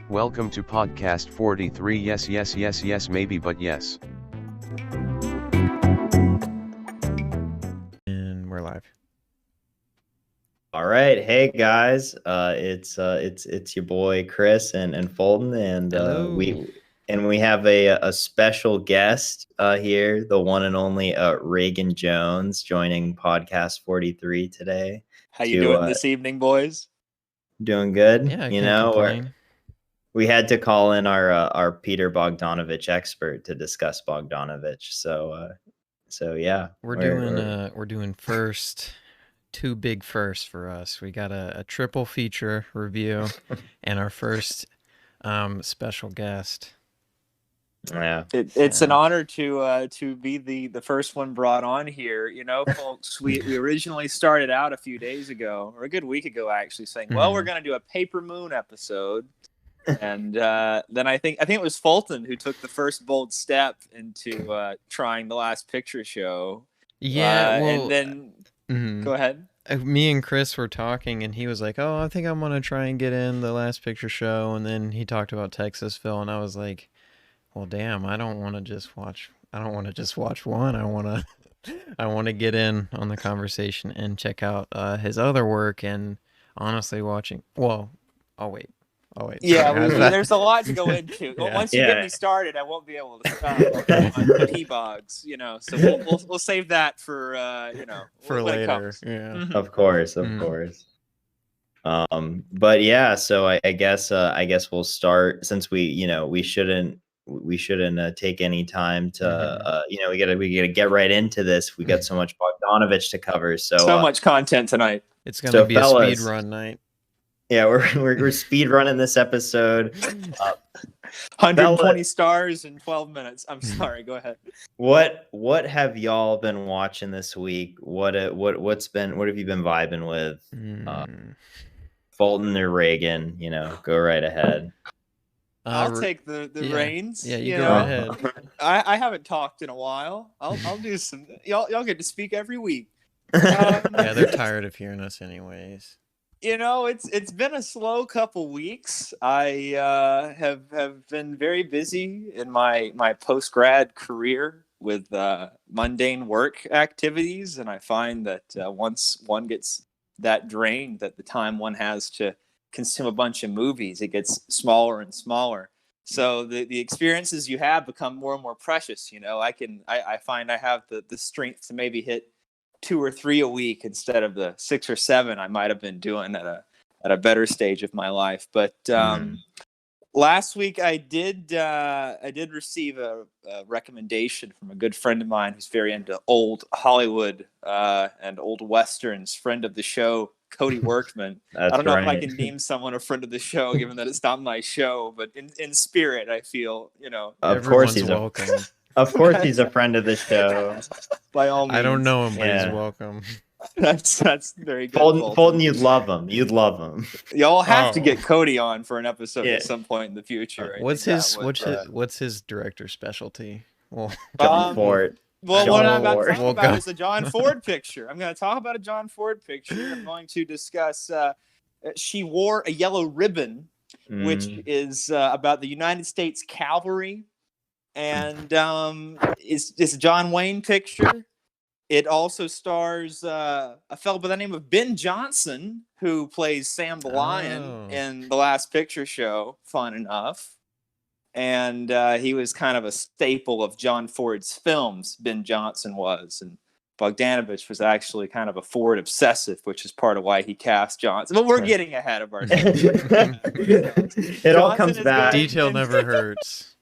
Welcome to podcast 43. Yes, yes, yes, yes, maybe, but yes. And we're live. All right, hey guys, it's your boy Chris and Fulton, and Hello. we have a special guest here, the one and only Reagan Jones, joining podcast 43 today. How you doing this evening, boys? Doing good. Yeah, I can't complain. We had to call in our Peter Bogdanovich expert to discuss Bogdanovich. So yeah, We're doing first. Two big firsts for us. We got a triple feature review and our first special guest. Yeah, it's an honor to be the first one brought on here. You know, folks, we originally started out a few days ago, or a good week ago, actually, saying, well, we're going to do a Paper Moon episode. And then I think it was Fulton who took the first bold step into trying the Last Picture Show. Yeah, and then go ahead. Me and Chris were talking, and he was like, "Oh, I think I'm gonna try and get in the Last Picture Show." And then he talked about Texasville, and I was like, "Well, damn, I don't want to just watch one. I want to get in on the conversation and check out his other work." And honestly, I'll wait. Yeah, there's a lot to go into. Yeah. Once you get me started, I won't be able to stop on P-Bogs, you know. So we'll save that for for later. Yeah, of course. But yeah, so I guess we'll start, since we shouldn't take any time to we gotta get right into this. We got so much Bogdanovich to cover, so much content tonight. It's gonna be fellas, a speed run night. Yeah, we're speed running this episode. 120 stars in 12 minutes. I'm sorry. Go ahead. What have y'all been watching this week? What have you been vibing with? Fulton or Reagan? Go right ahead. I'll take the reins. Yeah, you go ahead. I haven't talked in a while. I'll do some. Y'all get to speak every week. Yeah, they're tired of hearing us anyways. It's been a slow couple weeks. I have been very busy in my post-grad career with mundane work activities, and I find that once one gets that drained, that the time one has to consume a bunch of movies, it gets smaller and smaller. So the experiences you have become more and more precious. I find I have the strength to maybe hit 2 or 3 a week instead of the 6 or 7 I might have been doing at a better stage of my life. But last week I did receive a recommendation from a good friend of mine who's very into old Hollywood and old Westerns, friend of the show, Cody Workman. I don't know if I can deem someone a friend of the show, given that it's not my show, but in spirit, I feel, Of course he's welcome. Of course he's a friend of the show. By all means. I don't know him, but he's welcome. That's very good. Fulton, you'd love him. Y'all have to get Cody on for an episode at some point in the future. What's his director specialty? Well, John Ford. Well, what I'm about to talk about is a John Ford picture. I'm going to talk about a John Ford picture. I'm going to discuss She Wore a Yellow Ribbon, which is about the United States Cavalry. And it's a John Wayne picture. It also stars a fellow by the name of Ben Johnson, who plays Sam the Lion in The Last Picture Show, fun enough. And he was kind of a staple of John Ford's films, Ben Johnson was. And Bogdanovich was actually kind of a Ford obsessive, which is part of why he cast Johnson. But we're getting ahead of ourselves. It all comes back. Detail never hurts.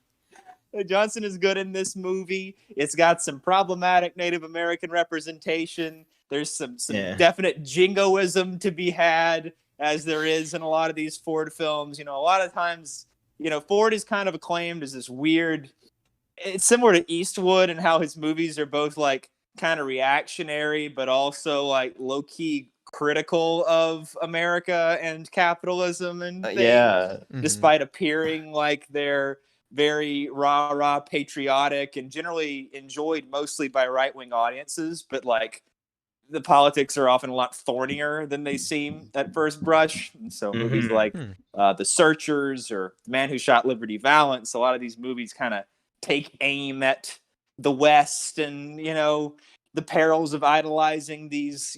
Johnson is good in this movie. It's got some problematic Native American representation. There's some definite jingoism to be had, as there is in a lot of these Ford films. A lot of times, Ford is kind of acclaimed as this weird. It's similar to Eastwood and how his movies are both like kind of reactionary, but also like low key critical of America and capitalism and things, despite appearing like they're very rah-rah patriotic and generally enjoyed mostly by right-wing audiences, but like the politics are often a lot thornier than they seem at first brush. And so movies like The Searchers or The Man Who Shot Liberty Valance, a lot of these movies kind of take aim at the West and, the perils of idolizing these,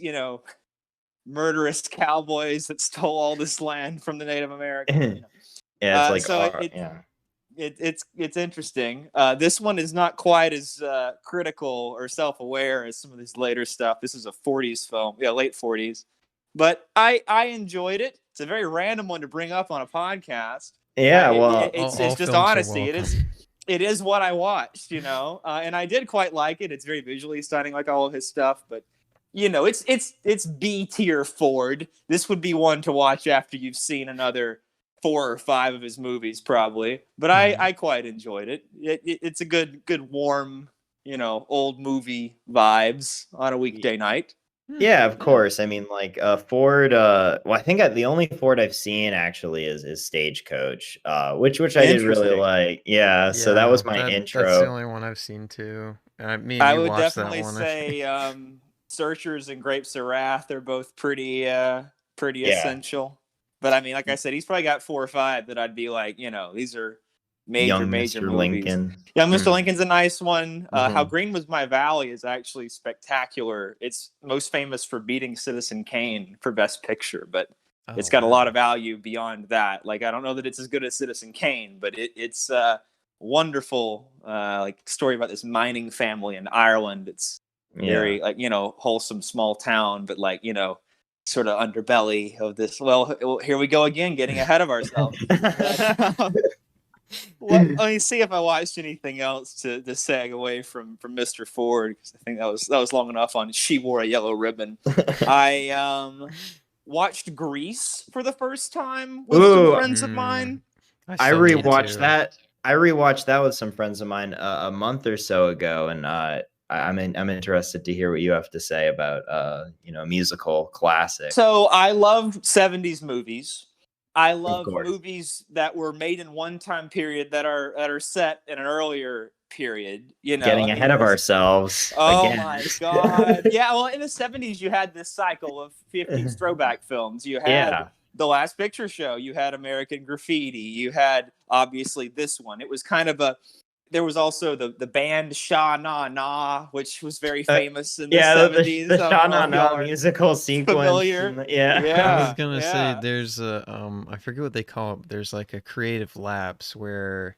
murderous cowboys that stole all this land from the Native Americans. Yeah, it's it's interesting. This one is not quite as critical or self-aware as some of this later stuff. This is a 40s film, late 40s. But I enjoyed it. It's a very random one to bring up on a podcast. Yeah, it's just honesty. It is what I watched, and I did quite like it. It's very visually stunning, like all of his stuff. But it's B tier Ford. This would be one to watch after you've seen another 4 or 5 of his movies, probably. But I quite enjoyed it. It's a good warm, old movie vibes on a weekday night. Yeah, of course. I mean, like Ford. Well, I think the only Ford I've seen actually is Stagecoach, which I did really like. Yeah, so that was my intro. That's the only one I've seen too. I would definitely say Searchers and Grapes of Wrath are both pretty essential. But I mean, like I said, he's probably got 4 or 5 that I'd be like, these are major movies. Lincoln. Young Mr. Lincoln's a nice one. How Green Was My Valley is actually spectacular. It's most famous for beating Citizen Kane for Best Picture, but it's got a lot of value beyond that. Like, I don't know that it's as good as Citizen Kane, but it's a wonderful story about this mining family in Ireland. It's very wholesome small town, but sort of underbelly of this. Well, here we go again, getting ahead of ourselves. Let me see if I watched anything else to sag away from Mr. Ford, because I think that was long enough on She Wore a Yellow Ribbon. I watched Grease for the first time with some friends of mine. I rewatched that. I rewatched that with some friends of mine a month or so ago, and I'm interested to hear what you have to say about a musical classic. So I love 70s movies. I love movies that were made in one time period that are set in an earlier period. Getting ahead of ourselves. Oh again. My God! Yeah, well, in the 70s you had this cycle of 50s throwback films. You had The Last Picture Show. You had American Graffiti. You had obviously this one. It was kind of there was also the band Sha Na Na, which was very famous in the 70s. The Sha Na Na musical sequence. Familiar. I was gonna say there's I forget what they call it. But there's like a creative lapse where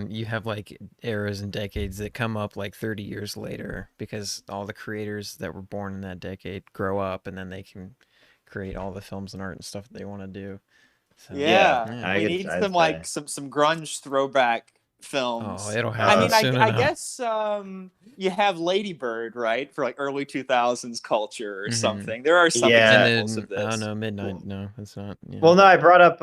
you have like eras and decades that come up like 30 years later, because all the creators that were born in that decade grow up, and then they can create all the films and art and stuff that they want to do. So, we need some grunge throwback films. Oh, it'll happen. I guess you have Lady Bird, right, for like early 2000s culture or something. There are some examples of this. I don't know, Midnight. No, it's not. Yeah. Well, no, I brought up.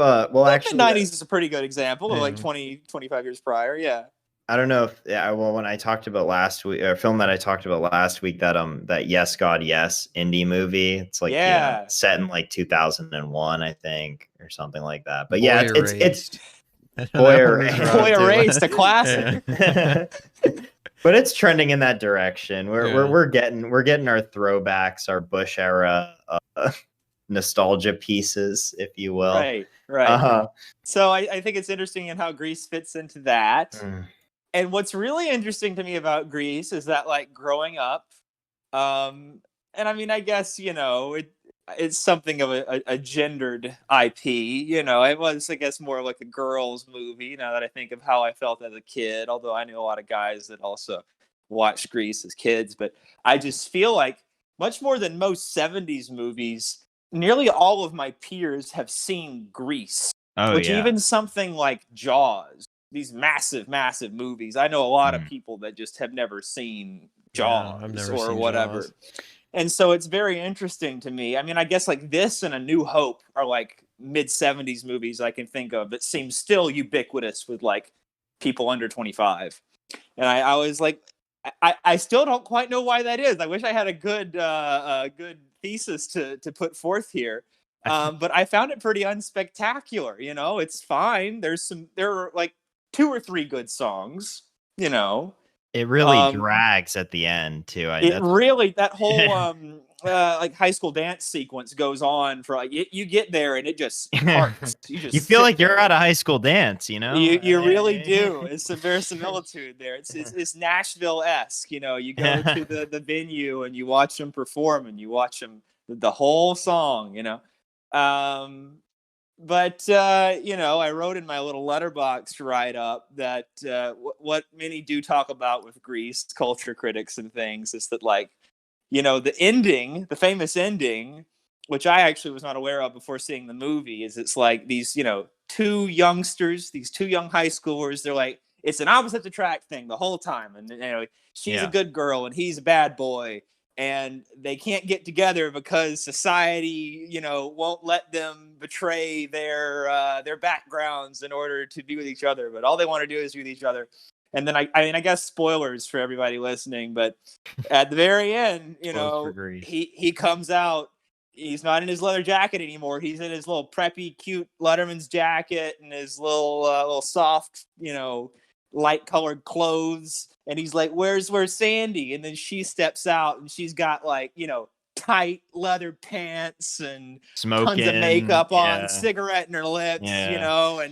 Actually, the 90s is a pretty good example. Like 25 years prior. Yeah. I don't know if when I talked about last week, or film that I talked about last week, that Yes God Yes indie movie. It's like set in like 2001, I think, or something like that. But it's Boy Erased, a classic. But it's trending in that direction. We're getting our throwbacks, our Bush era nostalgia pieces, if you will. Right. So I think it's interesting in how Grease fits into that. And what's really interesting to me about Grease is that, like, growing up, and I mean, I guess it's something of a gendered IP. It was, I guess, more like a girls' movie. Now that I think of how I felt as a kid, although I knew a lot of guys that also watched Grease as kids, but I just feel like much more than most 70s movies, nearly all of my peers have seen Grease. Even something like Jaws, these massive, massive movies. I know a lot of people that just have never seen Jaws or whatever. Jaws. And so it's very interesting to me. I mean, I guess like this and A New Hope are like mid-70s movies I can think of that seem still ubiquitous with like people under 25. And I was like, I still don't quite know why that is. I wish I had a good thesis to put forth here. But I found it pretty unspectacular. It's fine. There are like 2 or 3 good songs, It really drags at the end too. That whole like high school dance sequence goes on for like you get there and it just parts. You feel like you're at a high school dance, you know? You really do. It's some verisimilitude there. It's Nashville-esque. You know, you go to the venue and you watch them perform and you watch them the whole song. You know, but you know, I wrote in my little letterbox write up that what many do talk about with Grease, culture critics and things, is that like, you know, the ending, the famous ending, which I actually was not aware of before seeing the movie, is it's like these, you know, two youngsters, these two young high schoolers. They're like, it's an opposite attract thing the whole time, and you know, she's a good girl and he's a bad boy, and they can't get together because society, you know, won't let them betray their backgrounds in order to be with each other. But all they want to do is be with each other. And then I mean, I guess spoilers for everybody listening, but at the very end, you know, he comes out. He's not in his leather jacket anymore. He's in his little preppy, cute Letterman's jacket and his little soft, you know, light colored clothes. And he's like, where's Sandy? And then she steps out and she's got like, you know, tight leather pants and tons of makeup on, cigarette in her lips, you know,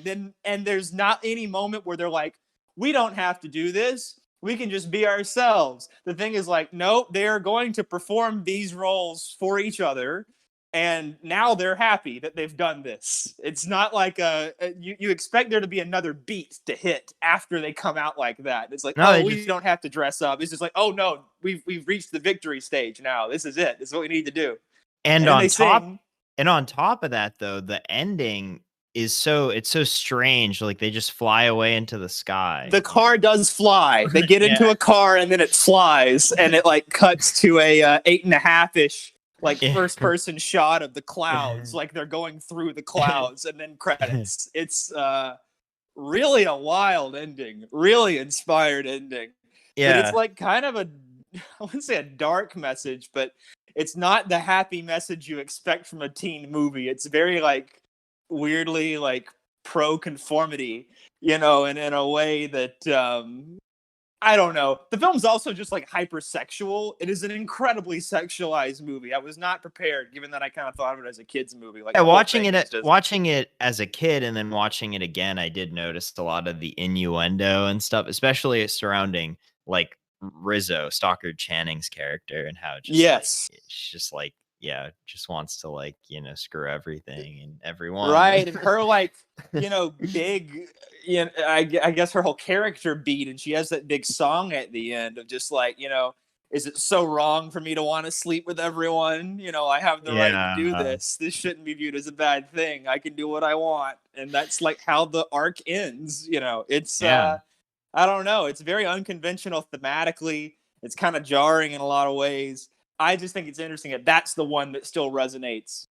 and there's not any moment where they're like, we don't have to do this. We can just be ourselves. The thing is like, nope, they are going to perform these roles for each other. And now they're happy that they've done this. It's not like you expect there to be another beat to hit after they come out like that. It's like, no, we don't have to dress up. It's just like, oh no, we've reached the victory stage now. This is it. This is what we need to do. And on top of that, though, the ending is so strange. Like they just fly away into the sky. The car does fly. They get into a car and then it flies, and it like cuts to a 8.5-ish like first person shot of the clouds, like they're going through the clouds, and then credits. It's really a wild ending, really inspired ending. Yeah, but it's like kind of I wouldn't say a dark message, but it's not the happy message you expect from a teen movie. It's very like weirdly like pro-conformity, you know, and in a way that I don't know. The film's also just like hypersexual. It is an incredibly sexualized movie. I was not prepared, given that I kind of thought of it as a kid's movie. Like watching it as a kid and then watching it again, I did notice a lot of the innuendo and stuff, especially surrounding like Rizzo, Stockard Channing's character, and how just it's just like just wants to like, you know, screw everything and everyone. Right. And her like, you know, big, you know, I guess her whole character beat, and she has that big song at the end of just like, you know, is it so wrong for me to want to sleep with everyone? You know, I have the right to do this. This shouldn't be viewed as a bad thing. I can do what I want. And that's like how the arc ends. You know, it's, I don't know. It's very unconventional thematically. It's kind of jarring in a lot of ways. I just think it's interesting that that's the one that still resonates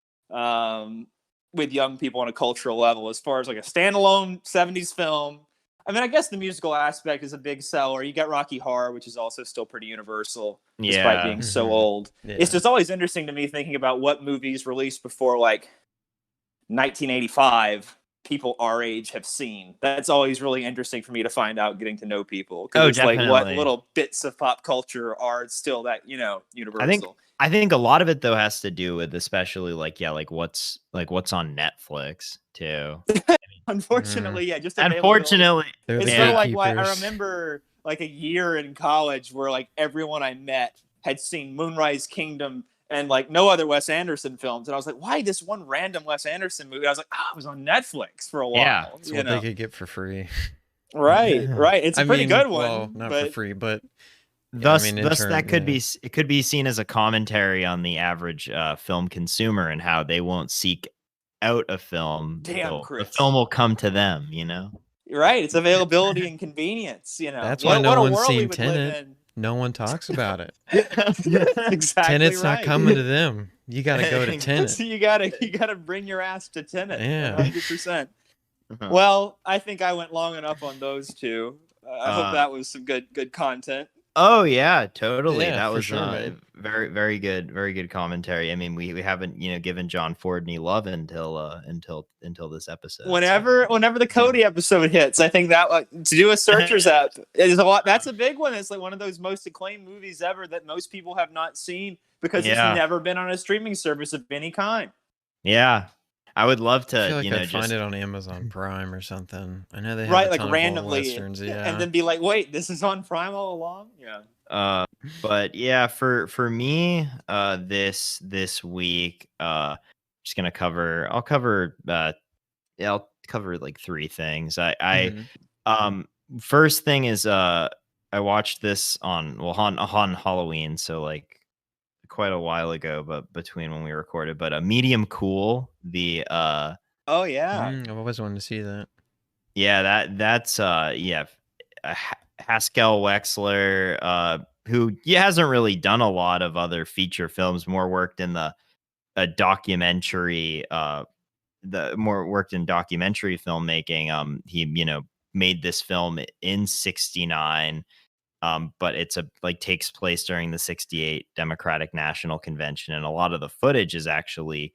with young people on a cultural level, as far as like a standalone 70s film. I mean, I guess the musical aspect is a big seller. You got Rocky Horror, which is also still pretty universal, despite being so old. Yeah. It's just always interesting to me thinking about what movies released before like 1985 people our age have seen. That's always really interesting for me to find out, getting to know people. Because it's definitely like what little bits of pop culture are still that, you know, universal. I think a lot of it though has to do with, especially like what's on Netflix too. Unfortunately, just unfortunately, it's sort of like why I remember like a year in college where like everyone I met had seen Moonrise Kingdom and like no other Wes Anderson films, and I was like, why this one random Wes Anderson movie? I was like, it was on Netflix for a while. Yeah, it's what they could get for free. Right. It's a pretty good one. Well, not for free, but thus that could be seen as a commentary on the average film consumer and how they won't seek out a film. The film will come to them, you know. Right. It's availability and convenience, you know. That's why no one's seen Tenet. No one talks about it. Exactly. Tenet's not coming to them. You got to go to Tenet. So you gotta bring your ass to Tenet. Yeah, 100%. Well, I think I went long enough on those two. I hope that was some good content. Oh yeah, totally. Yeah, That for was sure, man. very good commentary. I mean, we haven't given John Ford any love until this episode. So. Whenever the Cody episode hits, I think that to do a searchers app is a lot. That's a big one. It's like one of those most acclaimed movies ever that most people have not seen because it's Yeah. never been on a streaming service of any kind. Yeah, I would love to. I feel like I'd just find it on Amazon Prime or something. I know they have Right, a like ton of randomly, old westerns. Yeah, and then be like, "Wait, this is on Prime all along." Yeah. But yeah, for me, this week, just gonna cover. I'll cover like three things. First thing is, I watched this on Halloween, so like quite a while ago, but between when we recorded. But Medium Cool, the Oh yeah. I've always wanted to see that. yeah, that's Haskell Wexler, who hasn't really done a lot of other feature films, more worked in the documentary, worked in documentary filmmaking. He made this film in '69, but it's takes place during the '68 Democratic National Convention, and a lot of the footage is actually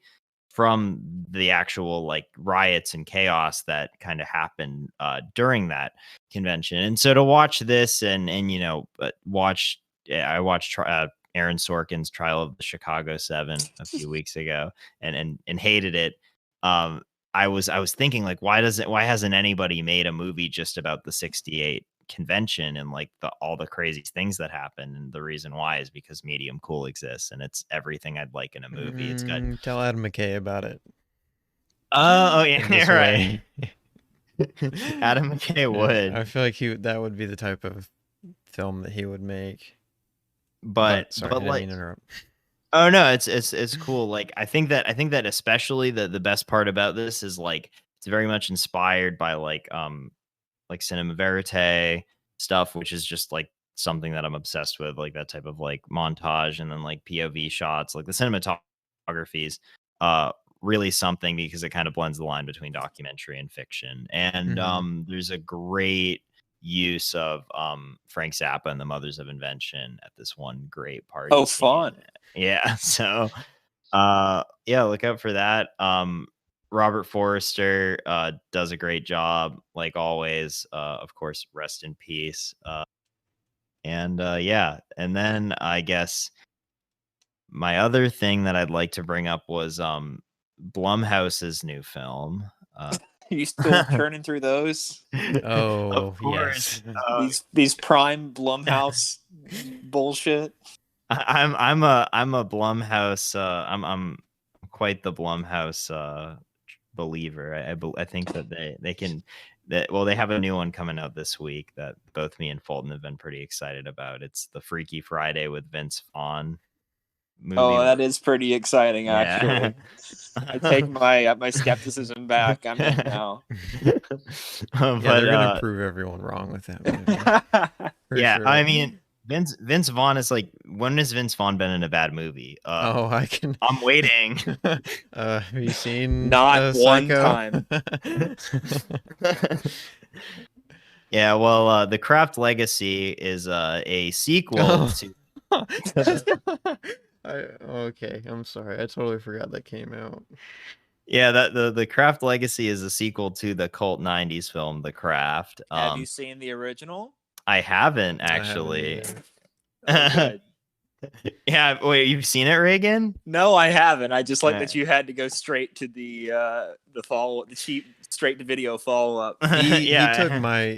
from the actual like riots and chaos that kind of happened during that convention. And so to watch this and I watched Aaron Sorkin's Trial of the Chicago 7 a few weeks ago and hated it. I was thinking, like, why hasn't anybody made a movie just about the '68 convention and like all the crazy things that happened? And the reason why is because Medium Cool exists, and it's everything I'd like in a movie. It's got Tell Adam McKay about it. oh yeah, in this you're right. way. Adam McKay would. I feel like that would be the type of film that he would make. But sorry, but I didn't like mean to interrupt. oh no, it's cool. Like I think that especially the best part about this is like it's very much inspired by like cinema verite stuff, which is just like something that I'm obsessed with, like that type of like montage and then like POV shots, like the cinematography is really something because it kind of blends the line between documentary and fiction. And there's a great use of Frank Zappa and the Mothers of Invention at this one great party. Oh, scene. fun. Yeah. So yeah, look out for that. Robert Forrester does a great job, like always. Of course, rest in peace. And and then I guess my other thing that I'd like to bring up was Blumhouse's new film. You still turning through those? Oh, of course. yes. These prime Blumhouse bullshit. I'm a Blumhouse. I'm quite the Blumhouse believer. I think that they can. They have a new one coming out this week that both me and Fulton have been pretty excited about. It's the Freaky Friday with Vince Vaughn movie. Oh, that is pretty exciting, actually. I take my skepticism back. I'm in now. They're gonna prove everyone wrong with that movie. Yeah, sure. I mean, Vince Vaughn is like, when has Vince Vaughn been in a bad movie? I'm waiting. Have you seen Not one Psycho? time. Yeah, well, The Craft Legacy is a sequel to. Okay, I'm sorry. I totally forgot that came out. Yeah, the Craft Legacy is a sequel to the cult '90s film The Craft. Have you seen the original? I haven't actually. I haven't Yeah, wait, you've seen it, Reagan? No, I haven't. I just like Right. that you had to go straight to the cheap straight to video follow up. He Yeah.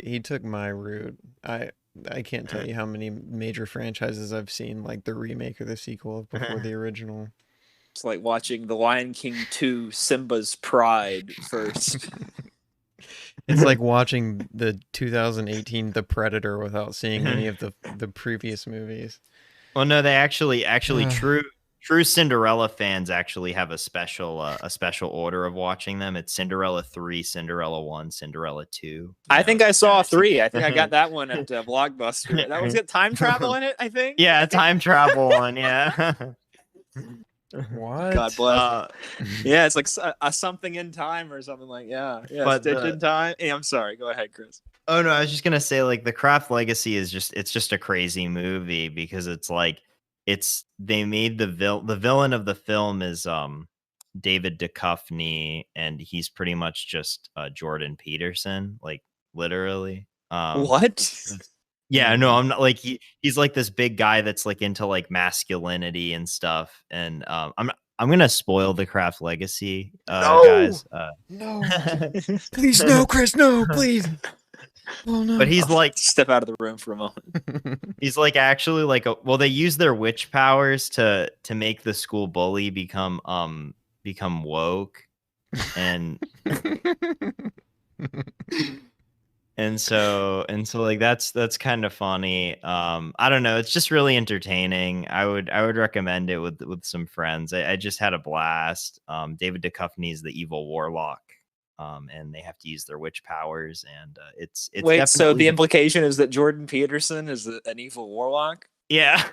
he took my route. I can't tell you how many major franchises I've seen, like the remake or the sequel before the original. It's like watching The Lion King 2 Simba's Pride first. It's like watching the 2018 The Predator without seeing any of the previous movies. Well, no, they actually true Cinderella fans actually have a special order of watching them. It's Cinderella 3, Cinderella 1, Cinderella 2. I think I saw 3. I think I got that one at Blockbuster. That was got time travel in it, I think. Yeah, time travel one. Yeah. What? God bless. Yeah, it's like a something in time or something like. Yeah. But Stitch in time. Hey, I'm sorry. Go ahead, Chris. Oh no, I was just gonna say like the Craft Legacy is it's just a crazy movie because it's like they made the villain of the film is David Duchovny, and he's pretty much just Jordan Peterson, like literally. What? Yeah, no, I'm not like he's like this big guy that's like into like masculinity and stuff. And I'm gonna spoil the Craft Legacy, No! guys. No. Please, no, Chris, no, please. Oh no. But he's like Step out of the room for a moment. he's like actually like they use their witch powers to make the school bully become woke, and so like that's kind of funny. I don't know, it's just really entertaining. I would recommend it with some friends. I just had a blast. David Duchovny is the evil warlock, and they have to use their witch powers, and it's Wait, so definitely the implication is that Jordan Peterson is an evil warlock? yeah.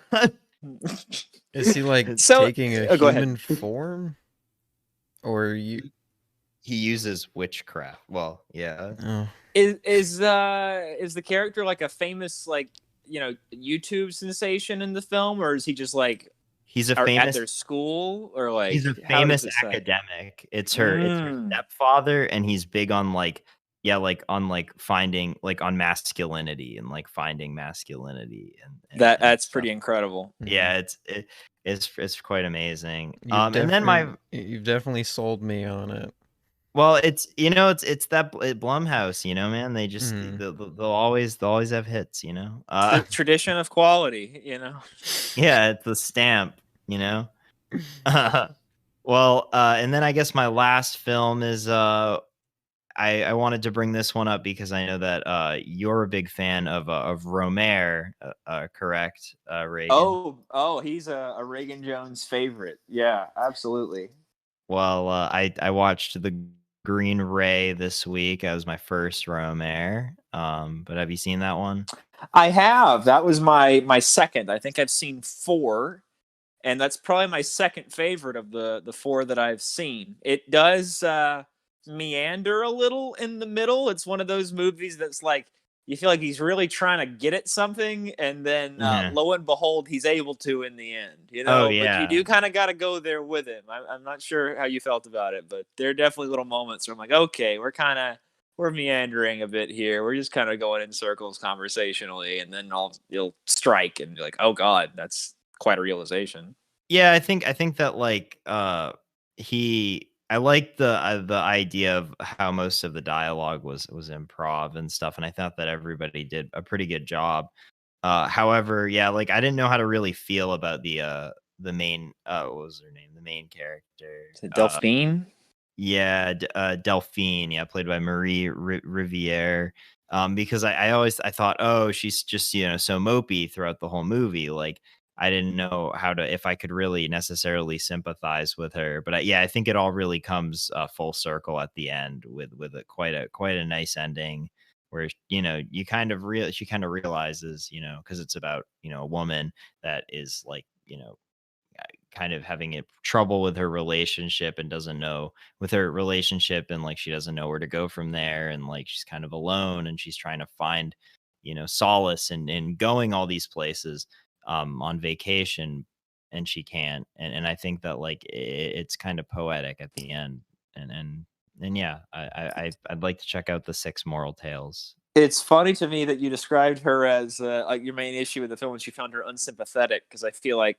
Is he like So- taking a go ahead. human form? Or you? He uses witchcraft. Well, yeah. Oh. Is the character like a famous like YouTube sensation in the film, or is he just like He's a at famous their school, or like he's a how does famous it say? academic. It's her Mm. stepfather, and he's big on finding like on masculinity and like finding masculinity and That's stuff. pretty incredible. Yeah, it's quite amazing. You've And then you've definitely sold me on it. well, it's that Blumhouse, man. They just Mhm. they'll always have hits, The tradition of quality, Yeah, it's the stamp, Well, and then I guess my last film is I wanted to bring this one up because I know that you're a big fan of Romer, correct, Reagan? Oh, he's a Reagan Jones favorite. Yeah, absolutely. Well, I watched The Green Ray this week. That was my first Romer. But have you seen that one? I have. That was my second. I think I've seen 4, and that's probably my second favorite of the 4 that I've seen. It does meander a little in the middle. It's one of those movies that's like you feel like he's really trying to get at something, and then lo and behold, he's able to in the end. Oh, yeah. But you do kind of got to go there with him. I'm not sure how you felt about it, but there are definitely little moments where I'm like, okay, we're meandering a bit here. We're just kind of going in circles conversationally, and then you'll strike, and you're like, oh god, that's quite a realization. Yeah, I think that like I like the idea of how most of the dialogue was improv and stuff, and I thought that everybody did a pretty good job. However, yeah, like I didn't know how to really feel about the main what was her name? The main character. Is it Delphine? Yeah, Delphine, yeah, played by Marie Riviere. Because I thought, oh, she's just so mopey throughout the whole movie. Like I didn't know if I could really necessarily sympathize with her. But I think it all really comes full circle at the end with quite a nice ending where she kind of realizes because it's about a woman that is like kind of having trouble with her relationship and doesn't know with her relationship, and like she doesn't know where to go from there, and like she's kind of alone, and she's trying to find solace in going all these places on vacation, and she can't, and I think that like it's kind of poetic at the end, and yeah, I'd like to check out the 6 Moral Tales. It's funny to me that you described her as like your main issue with the film, and she found her unsympathetic, because I feel like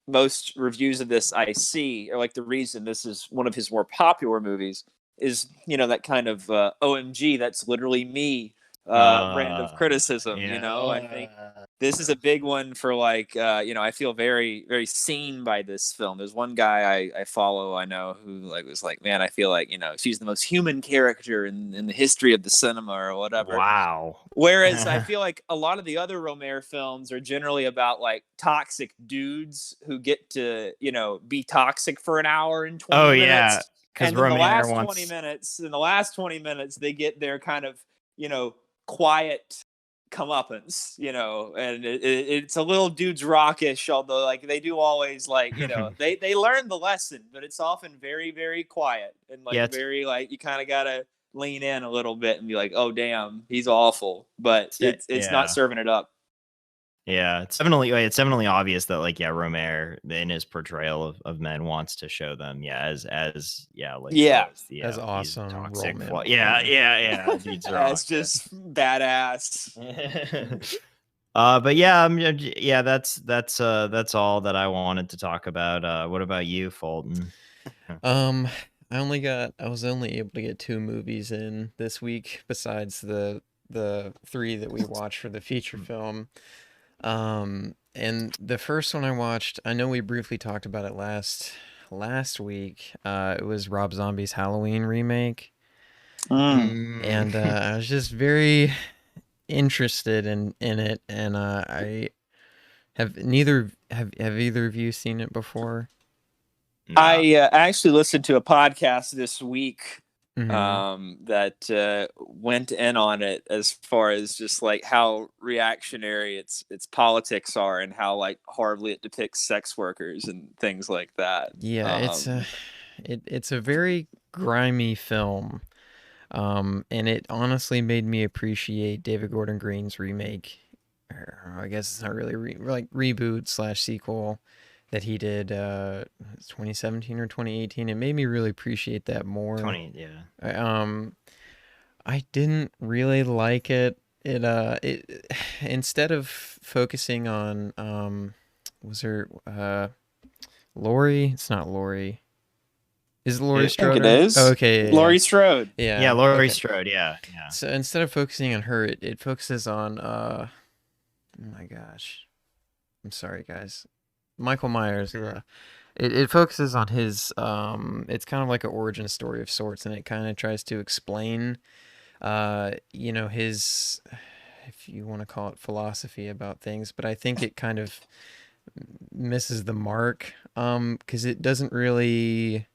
most reviews of this I see are like the reason this is one of his more popular movies is that kind of OMG, that's literally me brand of criticism. I think this is a big one for like I feel very, very seen by this film. There's one guy I follow, I know, who like was like, man, I feel like she's the most human character in the history of the cinema or whatever. Wow. Whereas I feel like a lot of the other Romer films are generally about like toxic dudes who get to be toxic for an hour and 20 minutes. Yeah, because in the last 20 minutes they get their kind of quiet comeuppance, and it's a little dudes rockish, although like they do always like they learn the lesson, but it's often very, very quiet and like very like you kind of gotta lean in a little bit and be like, oh damn, he's awful, but it's not Yeah. serving it up. Yeah, it's definitely obvious that like Romer in his portrayal of men wants to show them as like Yeah. As these awesome toxic role model. yeah dudes are That's just badass. But yeah, that's all that I wanted to talk about. What about you, Fulton? I was only able to get 2 movies in this week besides the 3 that we watched for the feature film. And the first one I watched, I know we briefly talked about it last week. It was Rob Zombie's Halloween remake. And I was just very interested in it, and I have either of you seen it before? No. I actually listened to a podcast this week Mhm. that went in on it as far as just like how reactionary its politics are and how like horribly it depicts sex workers and things like that. Yeah, it's a very grimy film. And it honestly made me appreciate David Gordon Green's remake. Or I guess it's not really like reboot / sequel that he did 2017 or 2018. It made me really appreciate that more. 20, yeah. I didn't really like it. It instead of focusing on was there Laurie? It's not Laurie. Is it Laurie Strode? I think it is. Oh, okay. Yeah, Laurie Strode. Yeah, Laurie okay. Strode. Yeah. So instead of focusing on her, it focuses on oh my gosh, I'm sorry guys, Michael Myers. It focuses on his it's kind of like an origin story of sorts, and it kind of tries to explain his, if you want to call it, philosophy about things, but I think it kind of misses the mark because it doesn't really,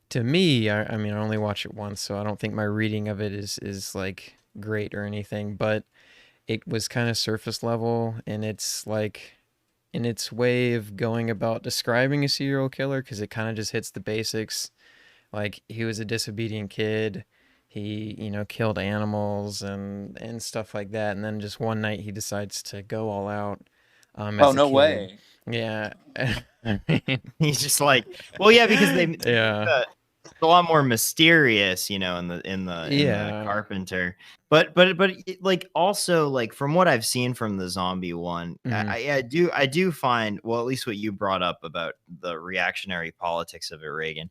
to me, I mean, I only watched it once, so I don't think my reading of it is like great or anything, but it was kind of surface level, and it's like in its way of going about describing a serial killer, because it kind of just hits the basics. Like, he was a disobedient kid. He, killed animals and stuff like that. And then just one night he decides to go all out. As Oh, a no kid. way. Yeah. He's just like, well, yeah, because yeah. it's a lot more mysterious, in the Carpenter. But like also like from what I've seen from the zombie one, Mhm. I do find, well, at least what you brought up about the reactionary politics of it, Reagan.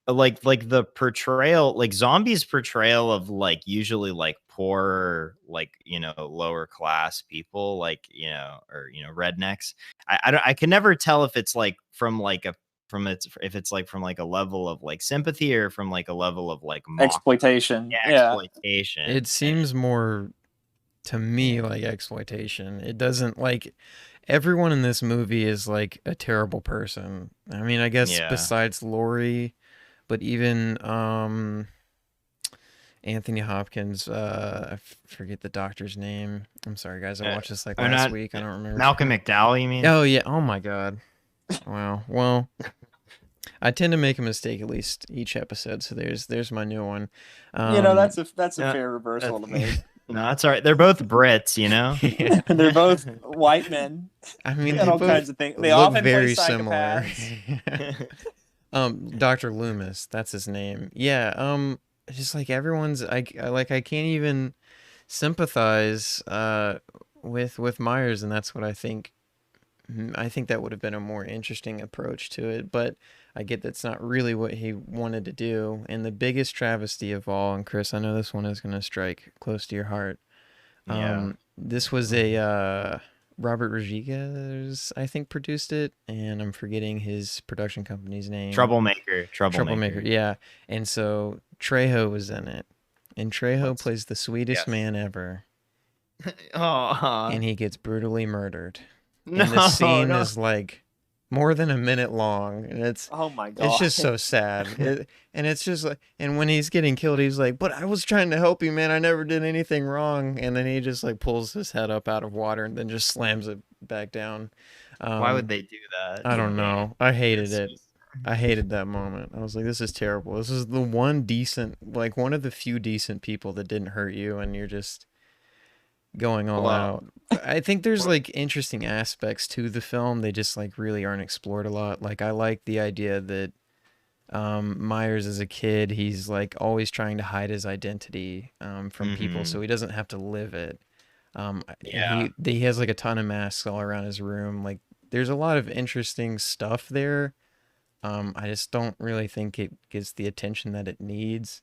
Like the portrayal, like zombies' portrayal of like usually like poor, like lower class people, like or rednecks. I can never tell if it's like from like a if it's like from like a level of like sympathy or from like a level of like exploitation. Yeah, exploitation. It seems more to me like exploitation. It doesn't, like, everyone in this movie is like a terrible person. I mean, I guess besides Laurie, but even Anthony Hopkins, I forget the doctor's name. I'm sorry, guys. I watched this like last week. I don't remember. Malcolm McDowell, you mean? Oh, yeah. Oh, my God. Wow. Well, I tend to make a mistake at least each episode, so there's my new one. That's a fair reversal to make. No, that's all right. They're both Brits, Yeah. They're both white men. I mean, and all kinds of things. They often very play similar. psychopaths. Dr. Loomis, that's his name. Yeah. Just like everyone's, I can't even sympathize with Myers, and that's what I think. I think that would have been a more interesting approach to it, but I get that's not really what he wanted to do. And the biggest travesty of all, and Chris, I know this one is going to strike close to your heart. This was a Robert Rodriguez, I think, produced it, and I'm forgetting his production company's name. Troublemaker. Yeah. And so Trejo was in it, and Trejo plays the sweetest man ever. And he gets brutally murdered. And the scene is like more than a minute long, and it's, oh my God, it's just so sad. And it's just like, and when he's getting killed, he's like, "But I was trying to help you, man. I never did anything wrong." And then he just like pulls his head up out of water and then just slams it back down. Why would they do that? I don't know. I hated it. I hated that moment. I was like, this is terrible. This is the one decent, like one of the few decent people that didn't hurt you, and you're just going all Well, out. I think there's like interesting aspects to the film. They just like really aren't explored a lot. Like I like the idea that Myers as a kid, he's like always trying to hide his identity from people, so he doesn't have to live it. Yeah. And he has like a ton of masks all around his room. Like there's a lot of interesting stuff there. I just don't really think it gets the attention that it needs.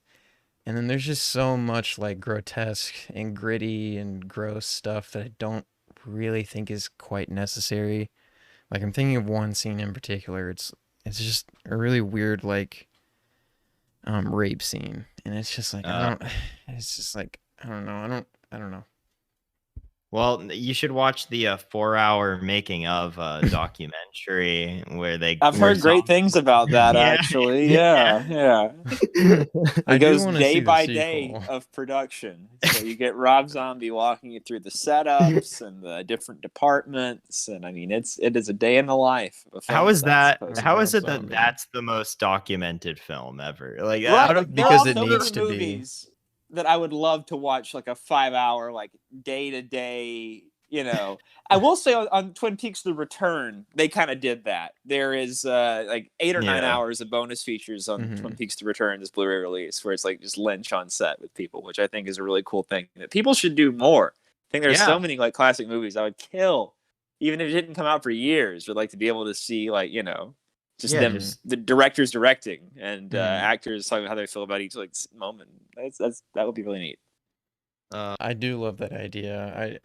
And then there's just so much like grotesque and gritty and gross stuff that I don't really think is quite necessary. Like I'm thinking of one scene in particular. It's just a really weird like rape scene, and it's just like I don't. It's just like I don't know. I don't know. Well, you should watch the 4-hour making of documentary where they. I've where heard great things about that, Yeah. actually. Yeah. I It do goes wanna day see the by day sequel. of production. So you get Rob Zombie walking you through the setups and the different departments, and I mean, it is a day in the life of a film. How is that? supposed to How be. is it that Zombie. that's the most documented film ever? Like, Right, out like, of there because are it so needs many to be. movies that I would love to watch, like a 5-hour, like day to day. I will say on Twin Peaks: The Return, they kind of did that. There is like 8 or 9 Yeah. hours of bonus features on Twin Peaks: The Return, this Blu-ray release, where it's like just Lynch on set with people, which I think is a really cool thing that people should do more. I think there's so many like classic movies I would kill, even if it didn't come out for years. Would like to be able to see like just Yeah, them, the directors directing and Mhm. actors talking about how they feel about each like moment. That would be really neat. I do love that idea.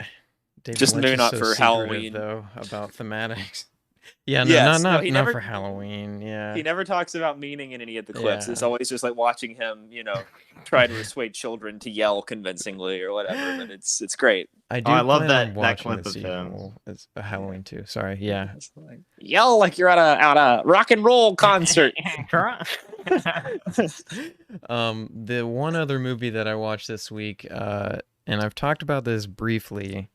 David Just Lynch maybe is not so for secretive Halloween. though about thematics. Yeah, no, Yes, no, he not never for Halloween. Yeah, he never talks about meaning in any of the clips. yeah. It's always just like watching him, try to persuade children to yell convincingly or whatever. But it's great. I do I love plan that- on that watching clip the of him. sequel. It's a Halloween too. Sorry. Yeah. It's like, yell like you're at a rock and roll concert. The one other movie that I watched this week, and I've talked about this briefly.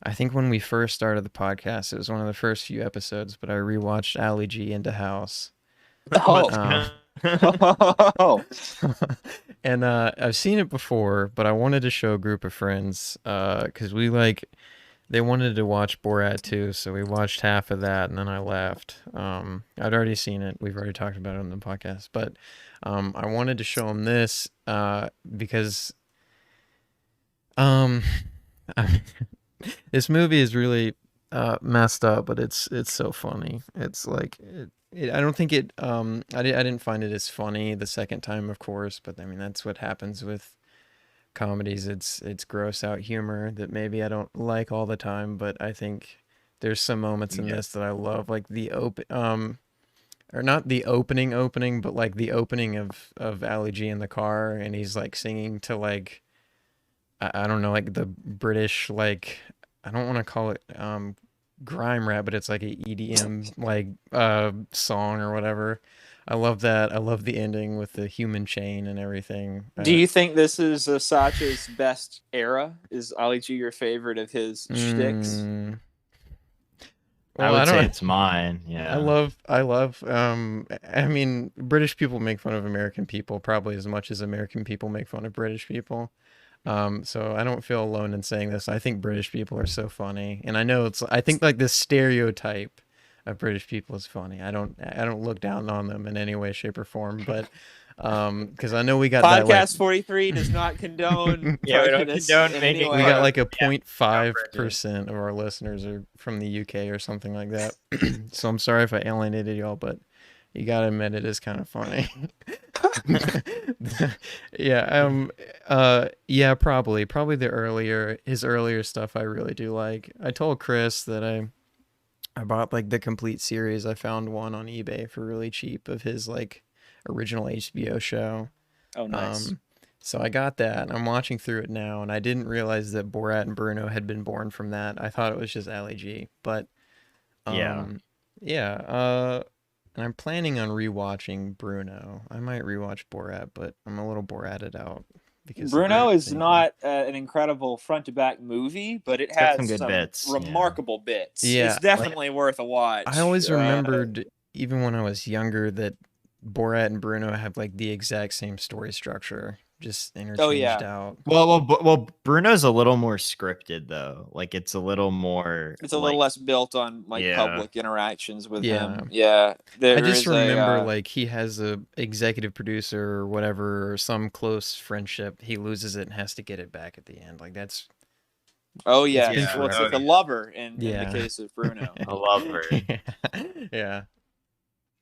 I think when we first started the podcast, it was one of the first few episodes, but I rewatched Ali G Indahouse. Oh. Um, and I've seen it before, but I wanted to show a group of friends because they wanted to watch Borat too, so we watched half of that and then I left. I'd already seen it. We've already talked about it on the podcast, but I wanted to show them this because this movie is really messed up, but it's so funny. It's like I don't think it I didn't find it as funny the second time, of course, but I mean that's what happens with comedies. It's gross out humor that maybe I don't like all the time, but I think there's some moments in this that I love, like the or not the opening, but like the opening of Ali G in the car, and he's like singing to like I don't know, like the British, like I don't want to call it grime rap, but it's like a EDM like song or whatever. I love that. I love the ending with the human chain and everything. Do you think this is Sacha's best era? Is Ali G your favorite of his shticks? I would say it's mine. Yeah. I love I mean, British people make fun of American people probably as much as American people make fun of British people. So I don't feel alone in saying this. I think British people are so funny. And I think like this stereotype of British people is funny. I don't look down on them in any way, shape, or form, but because I know we got Podcast that, like, 43 does not condone Yeah, we don't prejudice condone in making any we way. got like a 0.5% of our listeners are from the UK or something like that. So I'm sorry if I alienated y'all, but you gotta admit it is kind of funny. Yeah, probably his earlier stuff I really do like. I told Chris that I bought like the complete series. I found one on eBay for really cheap of his like original HBO show. Oh, nice. So I got that, and I'm watching through it now, and I didn't realize that Borat and Bruno had been born from that. I thought it was just Ali G, but and I'm planning on rewatching Bruno. I might rewatch Borat, but I'm a little Borated out because Bruno is not an incredible front to back movie, but it has some good bits. remarkable bits. Yeah, It's definitely worth a watch. I always remembered even when I was younger, that Borat and Bruno have like the exact same story structure, just interchanged out. Well, Bruno's a little more scripted though. Like it's a little more. It's a little less built on like Yeah. public interactions with Yeah. him. Yeah, there I just is remember a, like he has a executive producer or whatever, or some close friendship. He loses it and has to get it back at the end. Like that's oh it's yeah, been well, it's forever. like a lover in Yeah. the case of Bruno. I love her. Yeah.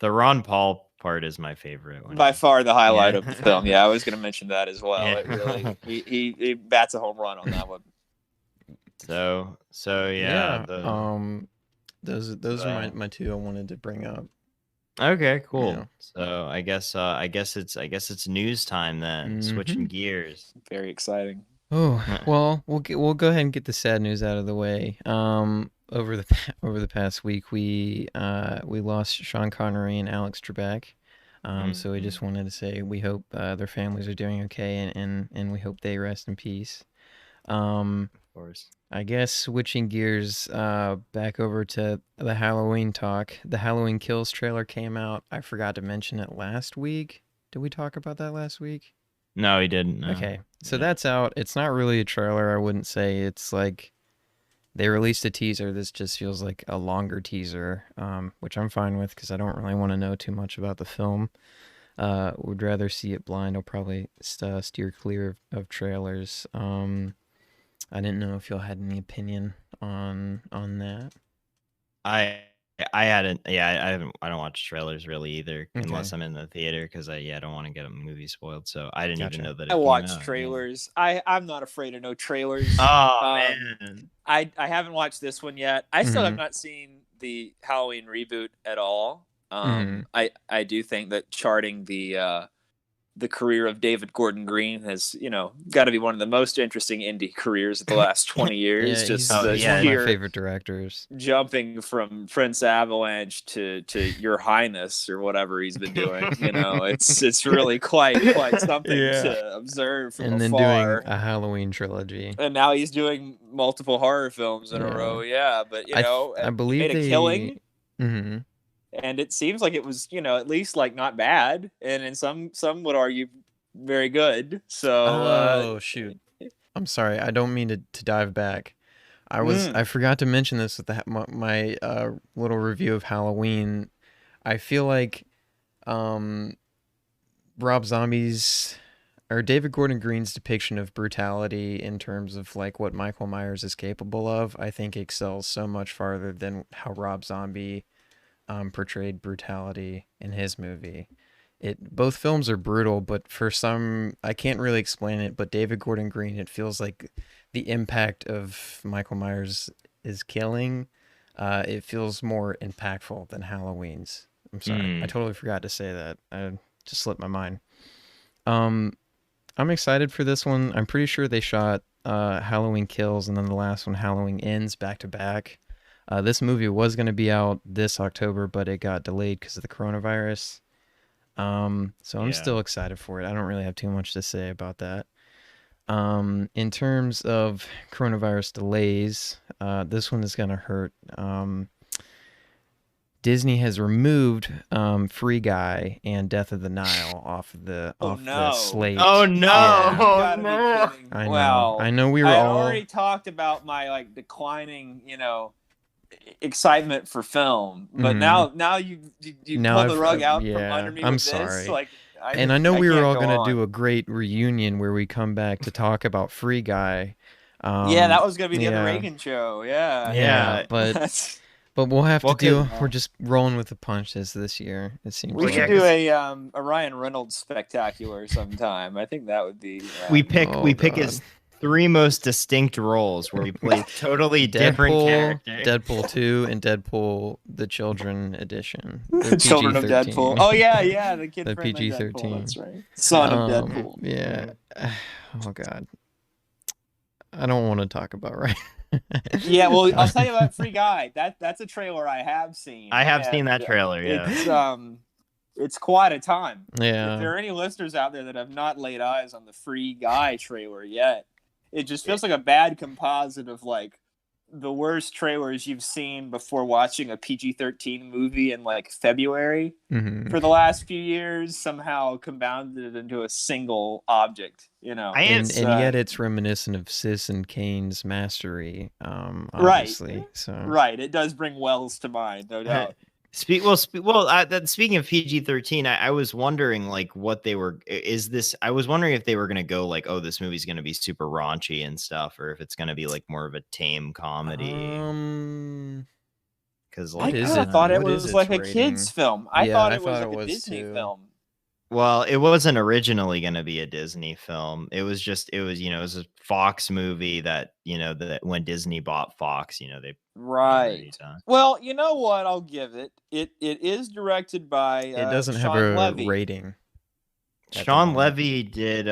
The Ron Paul part is my favorite one. By far the highlight Yeah. of the film. Yeah, I was going to mention that as well. Yeah. It really he bats a home run on that one. So yeah. Those are my two I wanted to bring up. Okay, cool. Yeah. So I guess it's news time then. Switching gears. Very exciting. Oh, well, we'll go ahead and get the sad news out of the way. Over the past week, we lost Sean Connery and Alex Trebek. So we just wanted to say we hope their families are doing okay, and we hope they rest in peace. Of course. I guess switching gears back over to the Halloween talk. The Halloween Kills trailer came out. I forgot to mention it last week. Did we talk about that last week? No, he didn't. No. Okay, so that's out. It's not really a trailer, I wouldn't say. It's like they released a teaser. This just feels like a longer teaser, which I'm fine with because I don't really want to know too much about the film. Would rather see it blind. I'll probably steer clear of trailers. I didn't know if y'all had any opinion on that. I hadn't. Yeah, I don't watch trailers really either, Okay. unless I'm in the theater because I don't want to get a movie spoiled. So I didn't Gotcha. even know that. I It watch came out, trailers. I'm not afraid of no trailers. Oh man. I haven't watched this one yet. I still have Mhm. not seen the Halloween reboot at all. Mhm. I do think that charting the career of David Gordon Green has, got to be one of the most interesting indie careers of the last 20 years. Yeah, Just he's the one of my sheer favorite directors. jumping from Prince Avalanche to Your Highness or whatever he's been doing. It's really quite something Yeah. to observe from And then afar. doing a Halloween trilogy. And now he's doing multiple horror films in Yeah. a row. Yeah, but I he believe made a they killing. Mm-hmm. And it seems like it was, at least like not bad, and in some would argue very good. So Shoot, I'm sorry. I don't mean to dive back. I forgot to mention this with my little review of Halloween. I feel like Rob Zombie's or David Gordon Green's depiction of brutality in terms of like what Michael Myers is capable of, I think excels so much farther than how Rob Zombie portrayed brutality in his movie. Both films are brutal, but for some, I can't really explain it, but David Gordon Green, it feels like the impact of Michael Myers is killing. It feels more impactful than Halloween's. I'm sorry. I totally forgot to say that. I just slipped my mind. I'm excited for this one. I'm pretty sure they shot Halloween Kills and then the last one, Halloween Ends, back to back. This movie was going to be out this October, but it got delayed because of the coronavirus. So I'm still excited for it. I don't really have too much to say about that. In terms of coronavirus delays, this one is going to hurt. Disney has removed Free Guy and Death of the Nile off the slate. Oh no! Yeah. You gotta be kidding. I know. Wow. I know we were I all already talked about my declining, excitement for film, but now you Now pull the rug out from yeah, under me I'm with sorry. this. And I know we were can't all go going to on. do a great reunion where we come back to talk about Free Guy. Yeah, that was going to be the yeah. other Reagan show. Yeah. Yeah, but we'll have to do. We're just rolling with the punches this year. It seems. We like. should do a Ryan Reynolds spectacular sometime. I think that would be. We pick his three most distinct roles where we play totally different characters. Deadpool 2 and Deadpool the Children Edition. The Children of Deadpool. Oh yeah, the kid the friendly PG-13. Deadpool, that's right. Son of Deadpool. Yeah. Oh god. I don't want to talk about right. Yeah, well, I'll tell you about Free Guy. That's a trailer I have seen. I have seen that trailer. Yeah, it's quite a time. Yeah. If there are any listeners out there that have not laid eyes on the Free Guy trailer yet, it just feels like a bad composite of the worst trailers you've seen before watching a PG-13 movie in like February for the last few years somehow compounded into a single object, you know. And yet it's reminiscent of Citizen Kane's mastery, obviously. Right. So right, it does bring Wells to mind, no doubt. Speaking of PG-13, I was wondering like what they were. I was wondering if they were going to go like, oh, this movie's going to be super raunchy and stuff, or if it's going to be like more of a tame comedy. Because I thought it was like a kids film. I thought it was like a Disney film. Well, it wasn't originally going to be a Disney film. It was a Fox movie that when Disney bought Fox, they right. Well, you know what? I'll give it. It is directed by it doesn't Sean have a Levy. rating. Sean Levy did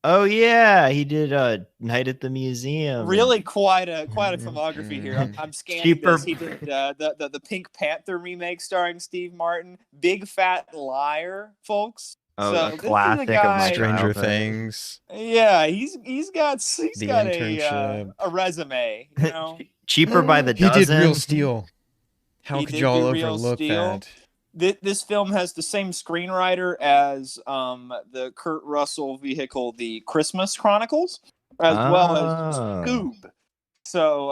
oh yeah, he did Night at the Museum. Really quite a filmography here. I'm scanning this. He did the Pink Panther remake starring Steve Martin, Big Fat Liar, folks. Oh, so a classic of my Stranger childhood. Things. Yeah, he's got a resume, you know. Cheaper by the dozen. He did Real Steel. How could y'all overlook that? This film has the same screenwriter as the Kurt Russell vehicle, The Christmas Chronicles, as well as Scoob. So,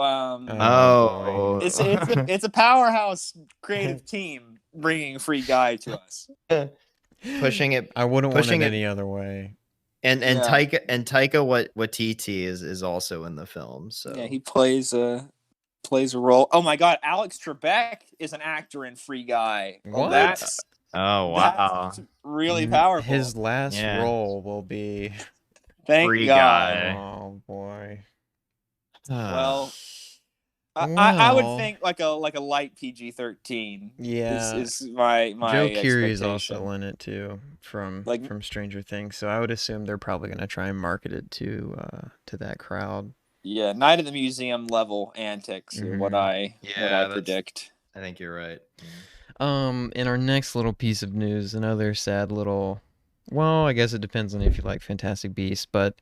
it's a powerhouse creative team bringing Free Guy to us, pushing it. I wouldn't want it any other way. And Taika Waititi is also in the film. So yeah, he plays a role. Oh my God, Alex Trebek is an actor in Free Guy. What? That's really powerful. His last role will be Free Guy. Oh boy. Well, I would think like a light PG-13. Yeah, is my Joe Keery's also in it too from Stranger Things. So I would assume they're probably going to try and market it to that crowd. Yeah, Night at the Museum level antics are what I predict. I think you're right. In our next little piece of news, another sad little. Well, I guess it depends on if you like Fantastic Beasts, but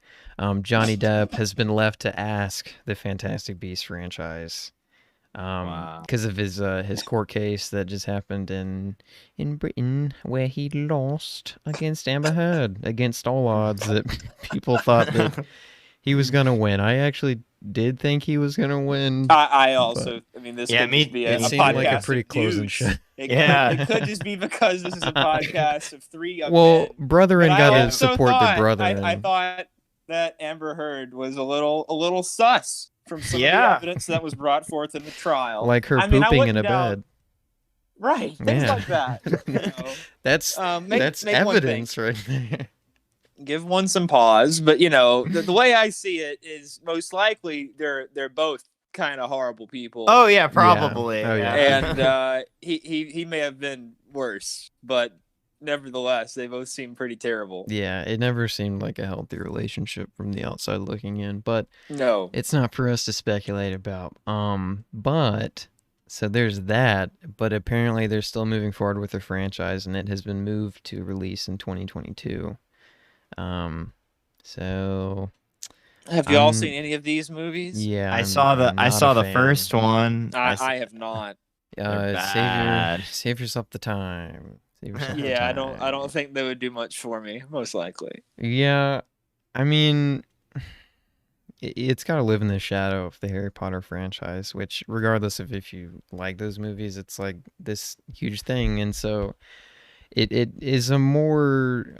Johnny Depp has been left to ask the Fantastic Beasts franchise because of his court case that just happened in Britain, where he lost against Amber Heard, against all odds that people thought that he was going to win. I actually did think he was going to win. I also, I mean, this could just be a seemed podcast like a pretty closing shot. It could just be because this is a podcast of three young men. Brethren got to support the brethren. I thought that Amber Heard was a little sus from some of the evidence that was brought forth in the trial. Like her pooping in a bed. Right, things like that. You know? That's evidence right there. Give one some pause, but the way I see it is most likely they're both kind of horrible people. Oh yeah, probably. Yeah. Oh, yeah. And he may have been worse, but nevertheless, they both seem pretty terrible. Yeah, it never seemed like a healthy relationship from the outside looking in, but no, it's not for us to speculate about. But so there's that, but apparently they're still moving forward with the franchise, and it has been moved to release in 2022. So have you all seen any of these movies? Yeah, I saw the first one. I have not. Save yourself the time. I don't think they would do much for me, most likely. Yeah, I mean, it's got to live in the shadow of the Harry Potter franchise, which regardless of if you like those movies, it's like this huge thing. And so it is a more,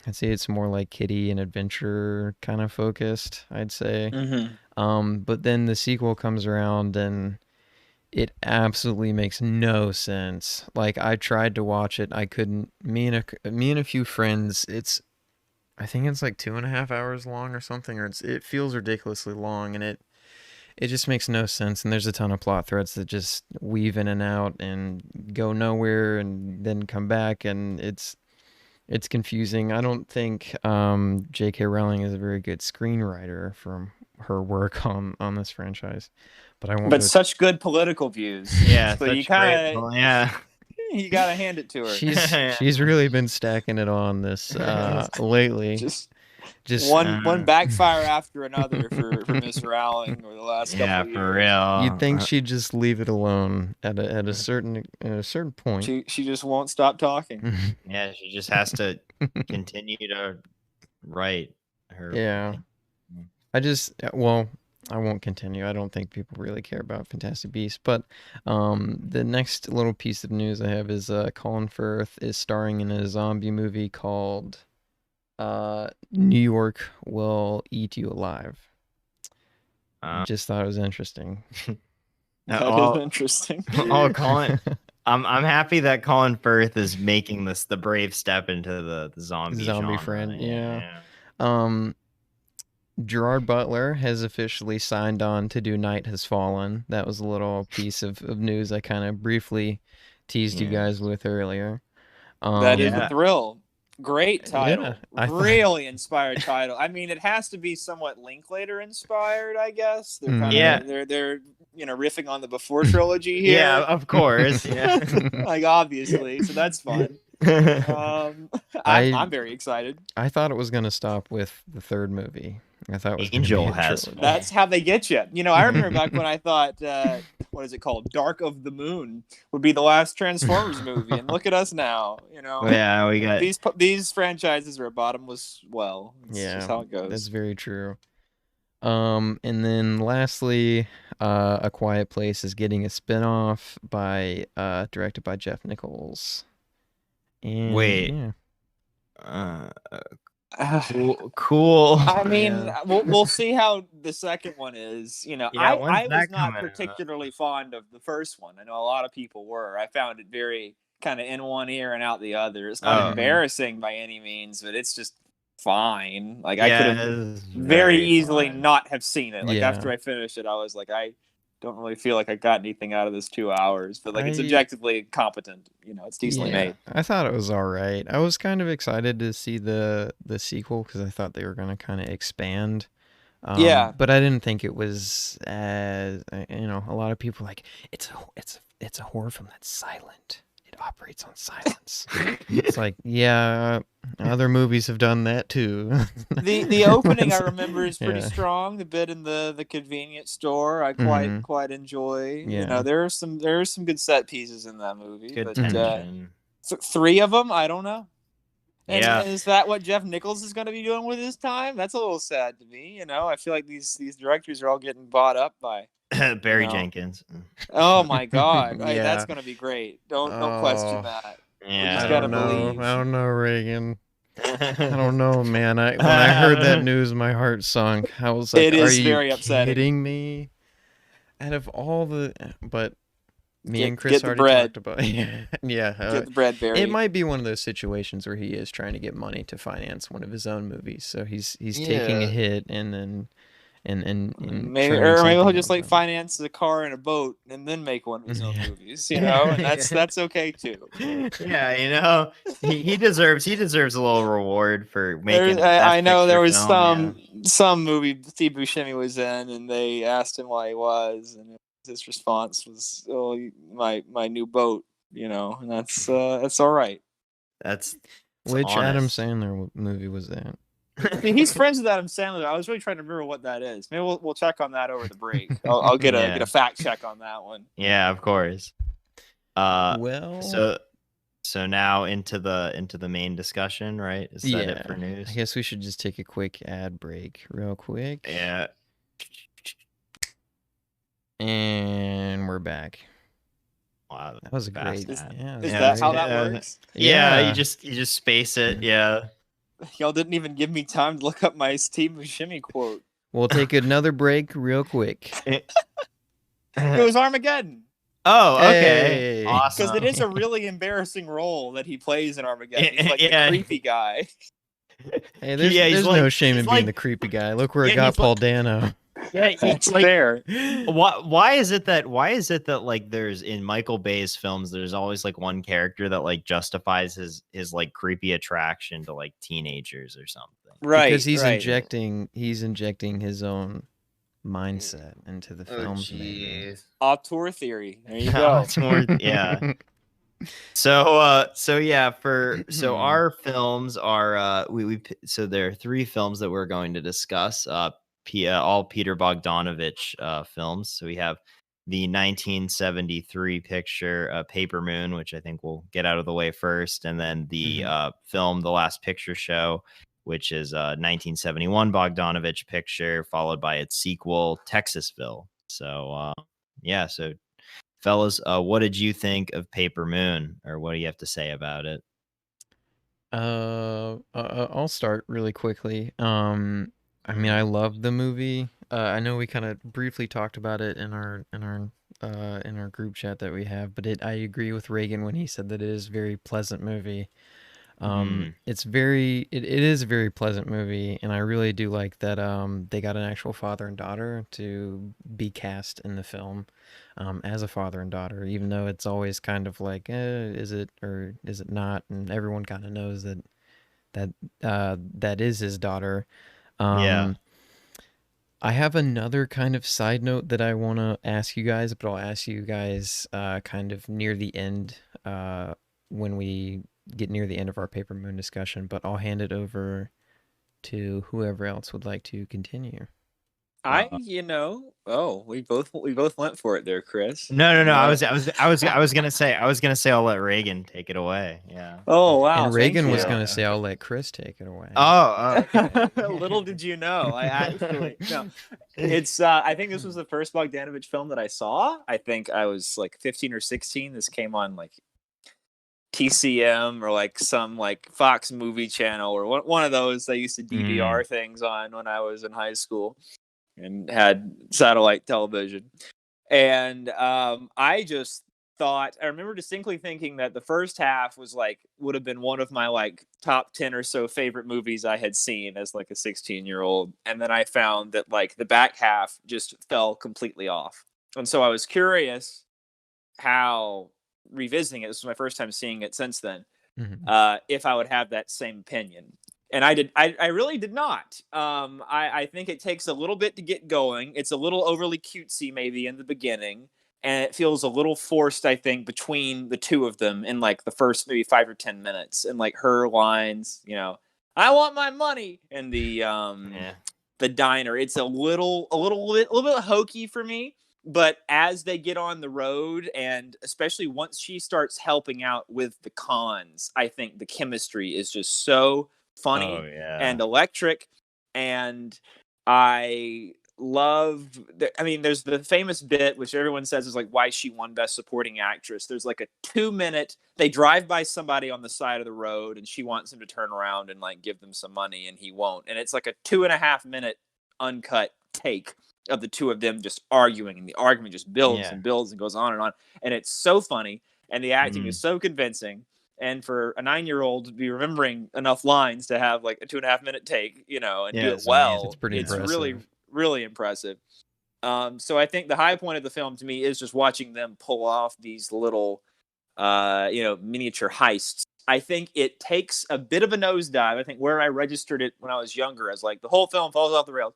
I'd say it's more like kiddie and adventure kind of focused, I'd say. Mm-hmm. But then the sequel comes around and it absolutely makes no sense. Like, I tried to watch it. I couldn't. Me and a few friends, I think it's like 2.5 hours long or something, or it feels ridiculously long, and it just makes no sense. And there's a ton of plot threads that just weave in and out and go nowhere and then come back, and it's confusing. I don't think J.K. Rowling is a very good screenwriter from her work on this franchise. But such good political views. Yeah, so you kind of you gotta hand it to her. She's really been stacking it on this lately. Just one backfire after another for Miss Rowling over the last couple of years. for real. you'd think she'd just leave it alone at a certain point. She just won't stop talking. Yeah, she just has to continue to write her. Yeah. I won't continue. I don't think people really care about Fantastic Beasts. But the next little piece of news I have is Colin Firth is starring in a zombie movie called New York Will Eat You Alive. Just thought it was interesting. That is interesting. Colin. I'm happy that Colin Firth is making this the brave step into the zombie genre. friend. Yeah. Gerard Butler has officially signed on to do Night Has Fallen. That was a little piece of news I kind of briefly teased you guys with earlier. That is a thrill. Great title. Yeah, really inspired title. I mean, it has to be somewhat Linklater inspired, I guess. They're they're riffing on the Before trilogy here. Yeah, of course. Yeah. Like obviously, so that's fun. I'm very excited. I thought it was going to stop with the third movie. I thought it was Angel has. That's how they get you. I remember back when I thought, what is it called? Dark of the Moon would be the last Transformers movie, and look at us now. Yeah, we got these franchises are a bottomless well. That's just how it goes. That's very true. And then lastly, A Quiet Place is getting a spin-off directed by Jeff Nichols. And, wait. Cool. I mean, we'll see how the second one is. I was not particularly fond of the first one. I know a lot of people were. I found it very kind of in one ear and out the other. It's not embarrassing by any means, but it's just fine. Like I could have very easily not have seen it. Like after I finished it, I was like, I don't really feel like I got anything out of this 2 hours, but like it's objectively competent. It's decently made. I thought it was all right. I was kind of excited to see the sequel because I thought they were going to kind of expand. But I didn't think it was as a lot of people like it's a horror film that's silent. It operates on silence. It's like, other movies have done that too. The opening I remember is pretty strong. The bit in the convenience store I quite enjoy. There are some good set pieces in that movie. Good tension. 3 of them, I don't know. And is that what Jeff Nichols is going to be doing with his time? That's a little sad to me. I feel like these directors are all getting bought up by Barry Jenkins. Oh my God, that's going to be great. Don't question that. Yeah, I don't know, Reagan. I don't know, man. When I heard that news, my heart sunk. I was like, it is very upsetting. Kidding me? Out of all but me and Chris already talked about. Get the bread, Barry. It might be one of those situations where he is trying to get money to finance one of his own movies, so he's taking a hit and then. And maybe he'll just like finance a car and a boat and then make one of his own movies, and that's okay too. Yeah, he deserves a little reward for making. I know there was some movie Steve Buscemi was in, and they asked him why he was, and his response was, "Oh, my new boat," and that's all right. Which honest. Adam Sandler movie was that? He's friends with Adam Sandler. I was really trying to remember what that is. Maybe we'll check on that over the break. I'll get a fact check on that one. Yeah, of course. So now into the main discussion, right? Is that it for news? I guess we should just take a quick ad break, real quick. Yeah. And we're back. Wow, that was a great. Is that how that works? Yeah, you just space it. Yeah. Y'all didn't even give me time to look up my Steve Buscemi quote. We'll take another break real quick. It was Armageddon. Oh, okay. Hey. Awesome. Because it is a really embarrassing role that he plays in Armageddon. He's like the creepy guy. Hey, there's no shame in being the creepy guy. Look where it got Paul Dano. Yeah, it's fair. Why is it that like there's in Michael Bay's films there's always like one character that like justifies his like creepy attraction to like teenagers or something? Right. Because he's injecting his own mindset into the film. Jeez. Auteur theory. There you go. Yeah. So yeah, so our films are so there are 3 films that we're going to discuss. All Peter Bogdanovich films. So we have the 1973 picture Paper Moon, which I think we'll get out of the way first, and then the film The Last Picture Show, which is a 1971 Bogdanovich picture, followed by its sequel Texasville. So yeah, so fellas, what did you think of Paper Moon, or what do you have to say about it? I'll start really quickly. I mean, I love the movie. I know we kind of briefly talked about it in our group chat that we have, but I agree with Reagan when he said that it is a very pleasant movie. It is a very pleasant movie, and I really do like that they got an actual father and daughter to be cast in the film as a father and daughter, even though it's always kind of like, is it or is it not? And everyone kind of knows that is his daughter. Yeah. I have another kind of side note that I want to ask you guys, but I'll ask you guys kind of near the end when we get near the end of our Paper Moon discussion, but I'll hand it over to whoever else would like to continue. We both went for it there, Chris. No. I was gonna say I'll let Reagan take it away. Yeah. Oh wow. And Reagan was Thank you. gonna say I'll let Chris take it away. Oh. Okay. Little did you know. I actually no. It's I think this was the first Bogdanovich film that I saw. I think I was like 15 or 16. This came on like TCM or like some like Fox movie channel or one of those they used to DVR things on when I was in high school and had satellite television. And I just thought, I remember distinctly thinking that the first half was like, would have been one of my like top 10 or so favorite movies I had seen as like a 16-year-old. And then I found that like the back half just fell completely off. And so I was curious how, revisiting it, this was my first time seeing it since then, if I would have that same opinion. And I did. I really did not. I think it takes a little bit to get going. It's a little overly cutesy maybe in the beginning, and it feels a little forced, I think, between the two of them in like the first maybe 5 or 10 minutes, and like her lines, I want my money, and the diner. It's a little bit hokey for me. But as they get on the road, and especially once she starts helping out with the cons, I think the chemistry is just so funny and electric. And I love there's the famous bit which everyone says is like why she won Best Supporting Actress. There's like a 2-minute, they drive by somebody on the side of the road and she wants him to turn around and like give them some money, and he won't, and it's like a 2.5-minute uncut take of the two of them just arguing, and the argument just builds and builds and goes on, and it's so funny, and the acting is so convincing. And for a 9-year-old to be remembering enough lines to have like a 2.5-minute take, and do it well, it's pretty impressive. Really, really impressive. So I think the high point of the film to me is just watching them pull off these little, miniature heists. I think it takes a bit of a nosedive. I think where I registered it when I was younger as like the whole film falls off the rails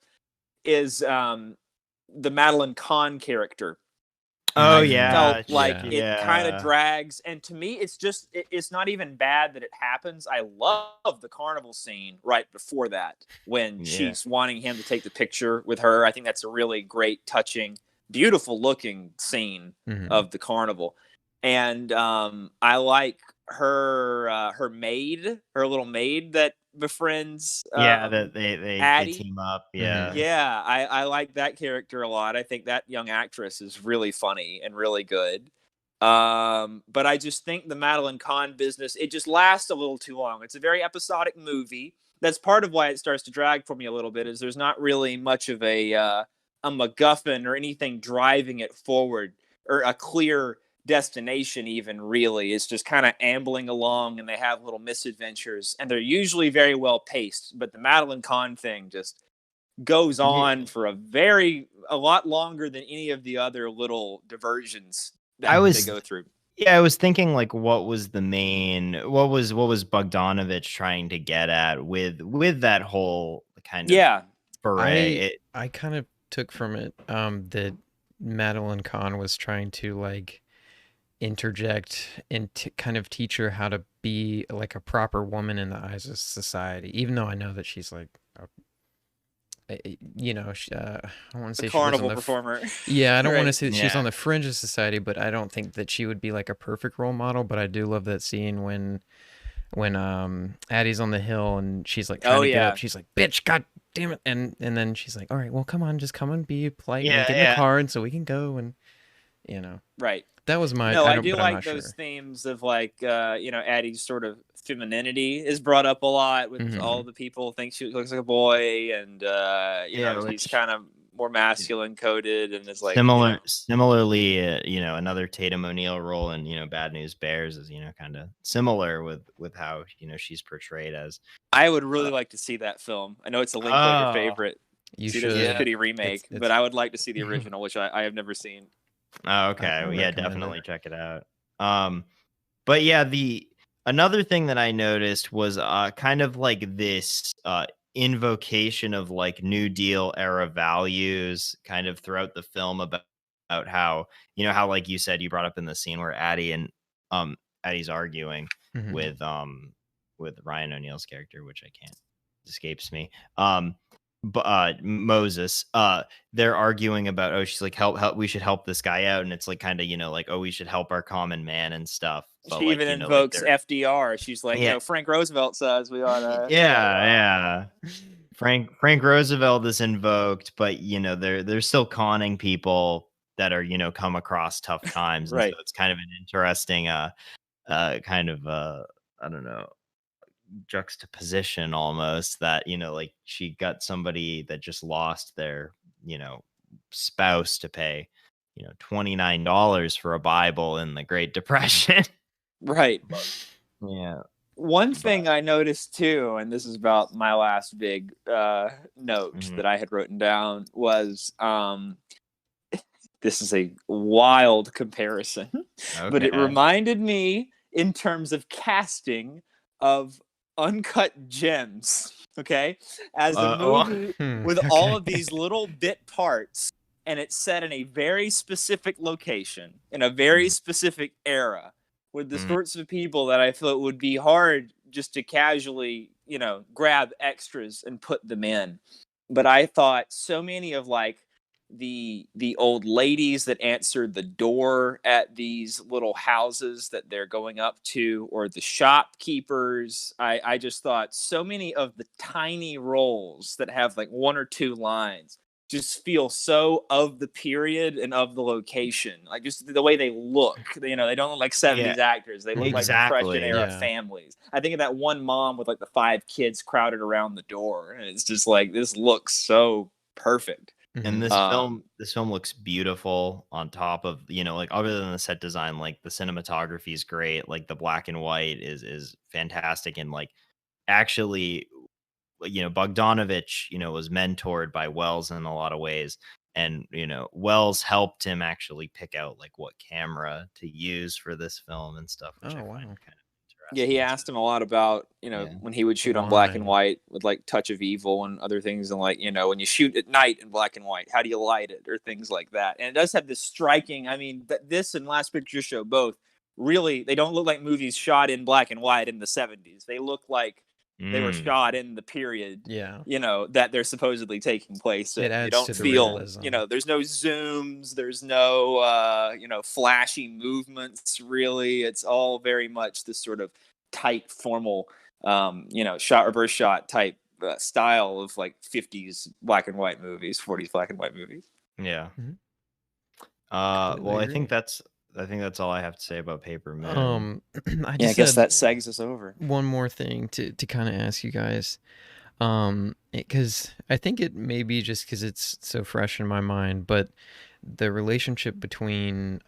is the Madeline Kahn character. Oh yeah, felt like it kind of drags, and to me, it's not even bad that it happens. I love the carnival scene right before that when she's wanting him to take the picture with her. I think that's a really great, touching, beautiful looking scene of the carnival, and I like her little maid that befriends that they team up. I like that character a lot. I think that young actress is really funny and really good, but I just think the Madeline Kahn business, it just lasts a little too long. It's a very episodic movie. That's part of why it starts to drag for me a little bit, is there's not really much of a MacGuffin or anything driving it forward, or a clear destination even, really. It's just kind of ambling along, and they have little misadventures, and they're usually very well paced, but the Madeline Kahn thing just goes on for a lot longer than any of the other little diversions that they go through. I was thinking like what was Bogdanovich trying to get at with that whole kind of foray? I kind of took from it that Madeline Kahn was trying to like interject and kind of teach her how to be like a proper woman in the eyes of society, even though I know that she's like you know, I don't want to The say she lives on carnival the performer. yeah, I don't want to Right. say that she's Yeah. on the fringe of society, but I don't think that she would be like a perfect role model. But I do love that scene when Addie's on the hill and she's like trying Oh to get up. yeah. She's like, "Bitch, god damn it!" And then she's like, "All right, well, come on, just come and be polite and Yeah, get in the yeah. car, and so we can go." And you know, Right. that was my No, I I don't, do but I'm like not those sure. themes of like you know, Addie's sort of femininity is brought up a lot with all Mhm. the people think she looks like a boy, and you Yeah, know, she's which kind of more masculine coded, and it's like, you similar know, similarly, you know, another Tatum O'Neal role in, you know, Bad News Bears is, you know, kind of similar with how, you know, she's portrayed as I would really uh, like to see that film. I know it's a Linklater oh, favorite. You See, this is a should. yeah. shitty remake, but It's I would like to see the original, which I have never seen. Oh, I okay. Well, yeah, recommend it. definitely check it out. But yeah, the another thing that I noticed was kind of like this invocation of like New Deal era values kind of throughout the film about how, you know, how like you said, you brought up in the scene where Addie's arguing Mhm. with Ryan O'Neal's character, which I can't escapes me. But Moses, they're arguing about, oh, she's like, help, we should help this guy out, and it's like kind of, you know, like, oh, we should help our common man and stuff. But She like, even you know, like invokes they're FDR. She's like, you yeah, know, Frank Roosevelt says we ought to, yeah. Frank Roosevelt is invoked, but you know, they're still conning people that are, you know, come across tough times, and so right. it's kind of an interesting kind of I don't know, juxtaposition almost, that, you know, like she got somebody that just lost their, you know, spouse to pay, you know, $29 for a Bible in the Great Depression. Right. Yeah. One But thing I noticed too, and this is about my last big note mhm. that I had written down, was this is a wild comparison, but it Okay. reminded me in terms of casting of Uncut Gems, okay? As a Oh, movie with all Okay. of these little bit parts, and it's set in a very specific location, in a very mhm, specific era, with the mhm, sorts of people that I feel it would be hard just to casually, you know, grab extras and put them in. But I thought so many of like the old ladies that answered the door at these little houses that they're going up to, or the shopkeepers, I just thought so many of the tiny roles that have like one or two lines just feel so of the period and of the location, like just the way they look, you know, they don't look like yeah, 70s actors, they look like Mhm. Depression exactly. era Yeah. families. I think of that one mom with like the five kids crowded around the door, and it's just like, this looks so perfect. And Mhm. this film looks beautiful on top of, you know, like other than the set design, like the cinematography is great, like the black and white is fantastic, and like actually, you know, Bogdanovich, you know, was mentored by Wells in a lot of ways. And, you know, Wells helped him actually pick out like what camera to use for this film and stuff, which I Oh find wow. kind of Yeah, he interesting. So, asked him a lot about, you know, yeah. when he would shoot on black and Why? white with like Touch of Evil and other things, and like, you know, when you shoot at night in black and white, how do you light it, or things like that. And it does have this striking, I mean, this and Last Picture Show both really, they don't look like movies shot in black and white in the 70s. They look like they were Mm, shot in the period, Yeah. you know, that they're supposedly taking place It in. They adds don't to the feel, you realism. know, there's no zooms, there's no you know, flashy movements really. It's all very much this sort of tight, formal, you know, shot reverse shot type style of like 50s black and white movies, 40s black and white movies. yeah. Mhm. Well, Completely agree. I think that's all I have to say about Paper Moon. Um, I Yeah, I just guess had that segs us over. one more thing to kind of ask you guys. Because I think it may be just because it's so fresh in my mind, but the relationship between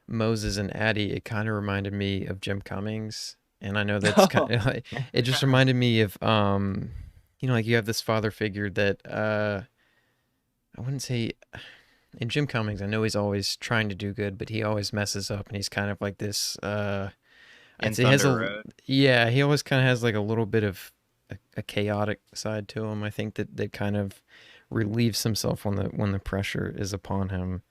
Moses and Addie, it kind of reminded me of Jim Cummings, and I know that's kind of like, it just reminded me of you know, like you have this father figure that I wouldn't say in Jim Cummings, I know he's always trying to do good, but he always messes up, and he's kind of like this. I'd In say he has Thunder a Road. yeah, he always kind of has like a little bit of a chaotic side to him. I think that kind of relieves himself when the pressure is upon him.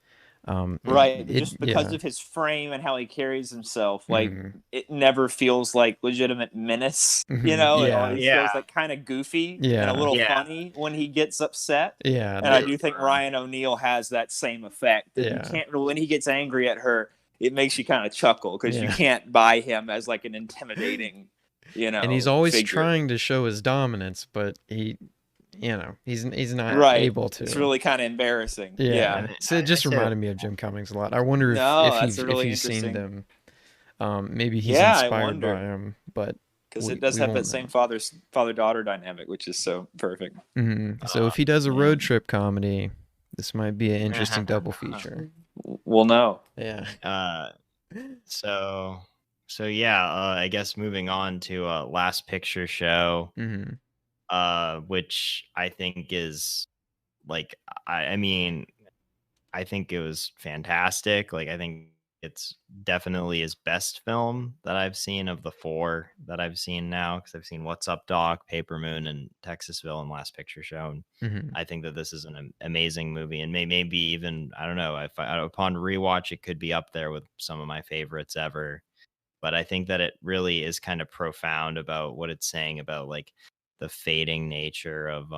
Right, just because yeah. of his frame and how he carries himself, like Mhm. it never feels like legitimate menace, you know. It Yeah. always feels Yeah. like kind of goofy and a Yeah. little Yeah. funny when he gets upset. Yeah. And I do think Ryan O'Neal has that same effect that you Yeah. can't really, when he gets angry at her, it makes you kind of chuckle because you Yeah. can't buy him as like an intimidating, And he's always figure. trying to show his dominance, but he's not Right. able It's to. really kind of embarrassing. Yeah. Yeah. So it just I'd say reminded me of Jim Cummings a lot. I wonder No, if that's he's a if really he's seen interesting. them. Maybe he's Yeah, I inspired by wonder. him, but Because it we does we have that won't same know. father-daughter dynamic, which is so perfect. So if he does a Yeah. road trip comedy, this might be an interesting double feature. We'll know. Yeah. So yeah, I guess moving on to Last Picture Show, which I think is like I mean I think it was fantastic. Like I think it's definitely his best film that I've seen of the 4 that I've seen now, because I've seen What's Up Doc, Paper Moon, and Texasville and Last Picture Show. And I think that this is an amazing movie, and maybe even, I don't know, if upon rewatch it could be up there with some of my favorites ever. But I think that it really is kind of profound about what it's saying about like the fading nature of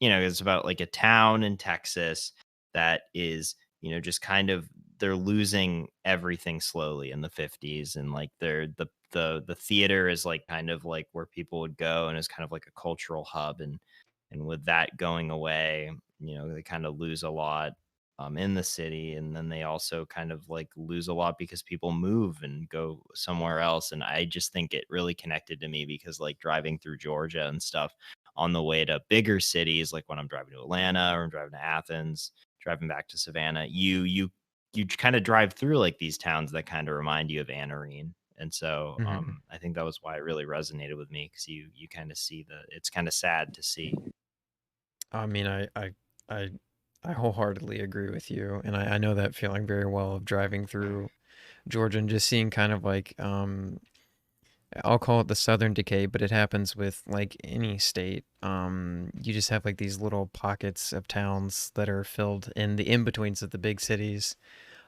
it's about like a town in Texas that is, just kind of, they're losing everything slowly in the 50s, and like they're the theater is like kind of like where people would go, and it's kind of like a cultural hub, and with that going away, they kind of lose a lot in the city, and then they also kind of like lose a lot because people move and go somewhere else. And I just think it really connected to me because like driving through Georgia and stuff on the way to bigger cities, like when I'm driving to Atlanta or I'm driving to Athens, driving back to Savannah, you kind of drive through like these towns that kind of remind you of Anarene. And so I think that was why it really resonated with me, because you kind of see it's kind of sad to see. I mean, I wholeheartedly agree with you, and I know that feeling very well of driving through Georgia and just seeing kind of like I'll call it the Southern decay, but it happens with like any state. You just have like these little pockets of towns that are filled in the in-betweens of the big cities,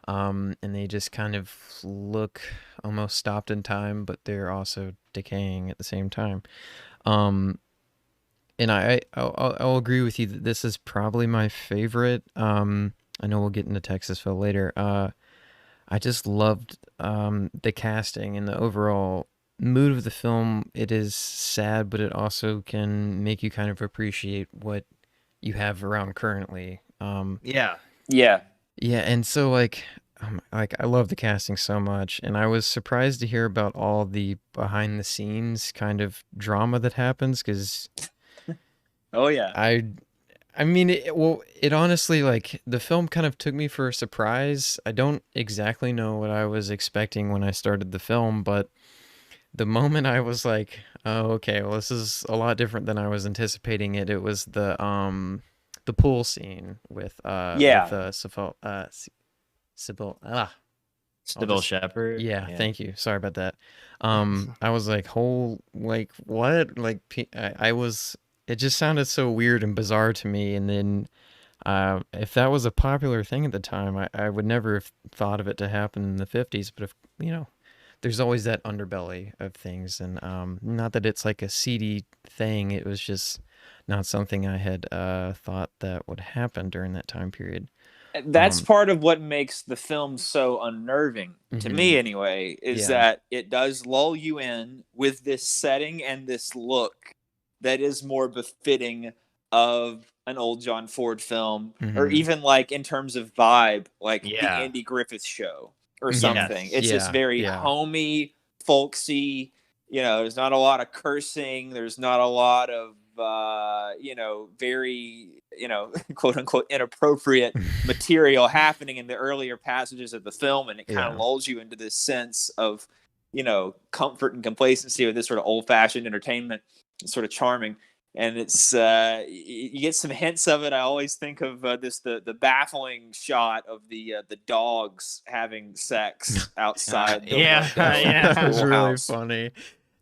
and they just kind of look almost stopped in time, but they're also decaying at the same time. Um, and I'll agree with you that this is probably my favorite. I know we'll get into Texasville later. I just loved the casting and the overall mood of the film. It is sad, but it also can make you kind of appreciate what you have around currently. Yeah. Yeah. Yeah, and so like I love the casting so much, and I was surprised to hear about all the behind the scenes kind of drama that happens, because Oh yeah. I mean, it honestly, like, the film kind of took me for a surprise. I don't exactly know what I was expecting when I started the film, but the moment I was like, oh, okay, well, this is a lot different than I was anticipating it. It was the pool scene with Yeah. Sybil, Sybil Shepherd. yeah, thank you. Sorry about that. I was like, what? Like, I was, it just sounded so weird and bizarre to me. And then, if that was a popular thing at the time, I would never have thought of it to happen in the 50s. But if, there's always that underbelly of things. And, not that it's like a seedy thing. It was just not something I had, thought that would happen during that time period. That's part of what makes the film so unnerving to me anyway, is that it does lull you in with this setting and this look that is more befitting of an old John Ford film, or even like in terms of vibe, like the Andy Griffith Show or something. It's this very homey, folksy, there's not a lot of cursing, there's not a lot of very, quote unquote inappropriate material happening in the earlier passages of the film, and it kind of lulls you into this sense of, comfort and complacency with this sort of old-fashioned entertainment. It's sort of charming, and it's you get some hints of it. I always think of the baffling shot of the dogs having sex outside. That was really funny.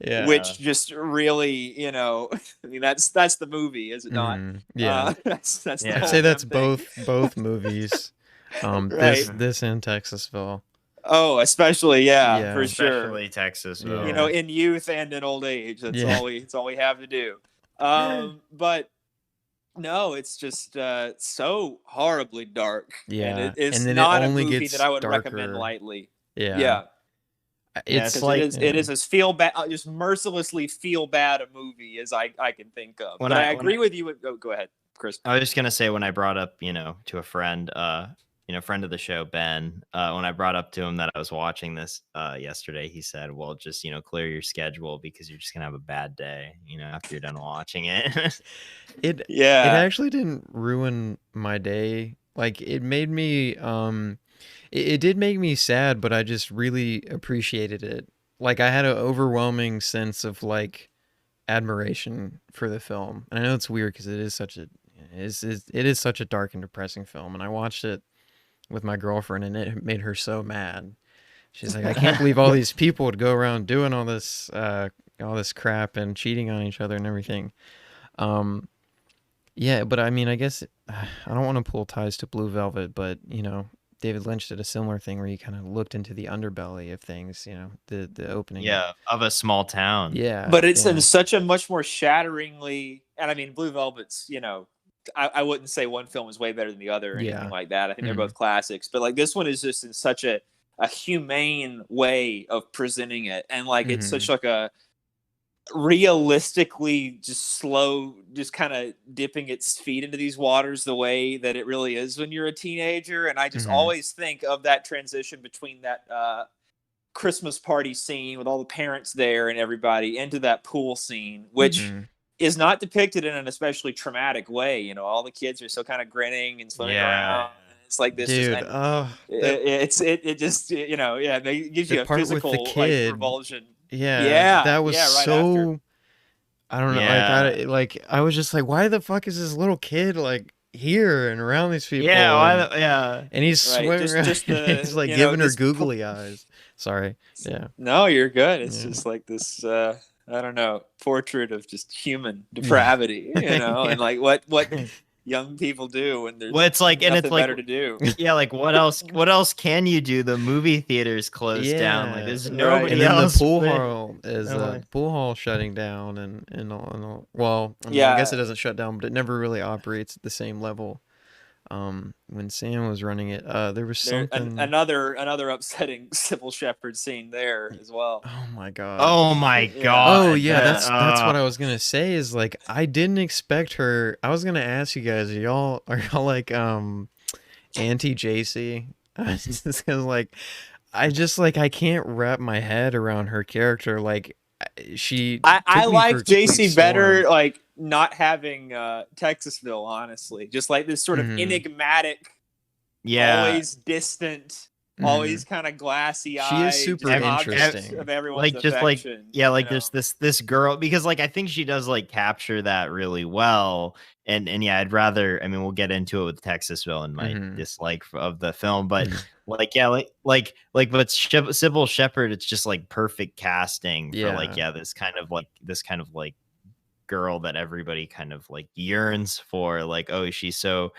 Yeah. Which just really, I mean, that's the movie, is it not? Yeah. That's I'd say that's both movies. This Right. this in Texasville. Oh, especially, yeah, for Yeah. sure. Especially Texasville. You Yeah. know, in youth and in old age. Yeah. It's all we have to do. But no, it's just so horribly dark, and Yeah. it's And then it not a only movie gets that I would recommend darker. lightly. Yeah. Yeah, Yeah, It's it's because like it is as feel bad, just mercilessly feel bad a movie as I can think of. When But I I- when agree with you. Go ahead, Chris. I was just gonna say when I brought up, to a friend, friend of the show, Ben, when I brought up to him that I was watching this yesterday, he said, "Well, just clear your schedule because you're just gonna have a bad day, after you're done watching it." it Yeah, actually didn't ruin my day. Like it made me it did make me sad, but I just really appreciated it. Like I had an overwhelming sense of like admiration for the film. And I know it's weird because it is such a dark and depressing film, and I watched it with my girlfriend and it made her so mad. She's like, I can't believe all these people would go around doing all this crap and cheating on each other and everything. Yeah, but I mean, I guess I don't want to pull ties to Blue Velvet, but David Lynch did a similar thing where he kind of looked into the underbelly of things. The opening. Yeah, of a small town. Yeah, but it's yeah. in such a much more shatteringly, and I mean, Blue Velvet's, I wouldn't say one film is way better than the other or Yeah. anything like that. I think they're Mhm. both classics, but like this one is just in such a humane way of presenting it, and like it's such like a realistically just slow, just kind of dipping its feet into these waters the way that it really is when you're a teenager. And I just always think of that transition between that Christmas party scene with all the parents there and everybody into that pool scene, which is not depicted in an especially traumatic way. All the kids are still kind of grinning and swimming around. It's like this, dude. it just it gives the you a part with the physical kid, like revulsion. Yeah, that was right so. after. I don't know. Yeah. I was just like, why the fuck is this little kid like here and around these people? Yeah, and, and he's Right, swimming around. just He's like giving her googly eyes. Sorry. Yeah. No, you're good. It's just like this. I don't know, portrait of just human depravity, and like what young people do when there's nothing better to do. Yeah, like what else can you do? The movie theater's closed down. Like there's nobody and else. And then the pool hall is pool hall shutting down and all. Well, I guess it doesn't shut down, but it never really operates at the same level. When Sam was running it, there was something another upsetting Sybil Shepherd scene there as well. Oh my god. Oh yeah, that's what I was gonna say. Is like I didn't expect her. I was gonna ask you guys, are y'all like anti JC? Because like I can't wrap my head around her character. Like I like JC better, like not having Texasville, honestly. Just like this sort of enigmatic, always distant, always kind of glassy eyed. She is super interesting. Of everyone's like just affection, like there's this girl, because like I think she does like capture that really well. And yeah, I'd rather, I mean, we'll get into it with Texasville and my dislike of the film, but but Sybil Shepherd, it's just like perfect casting for like this kind of like girl that everybody kind of like yearns for. Like, oh, she's so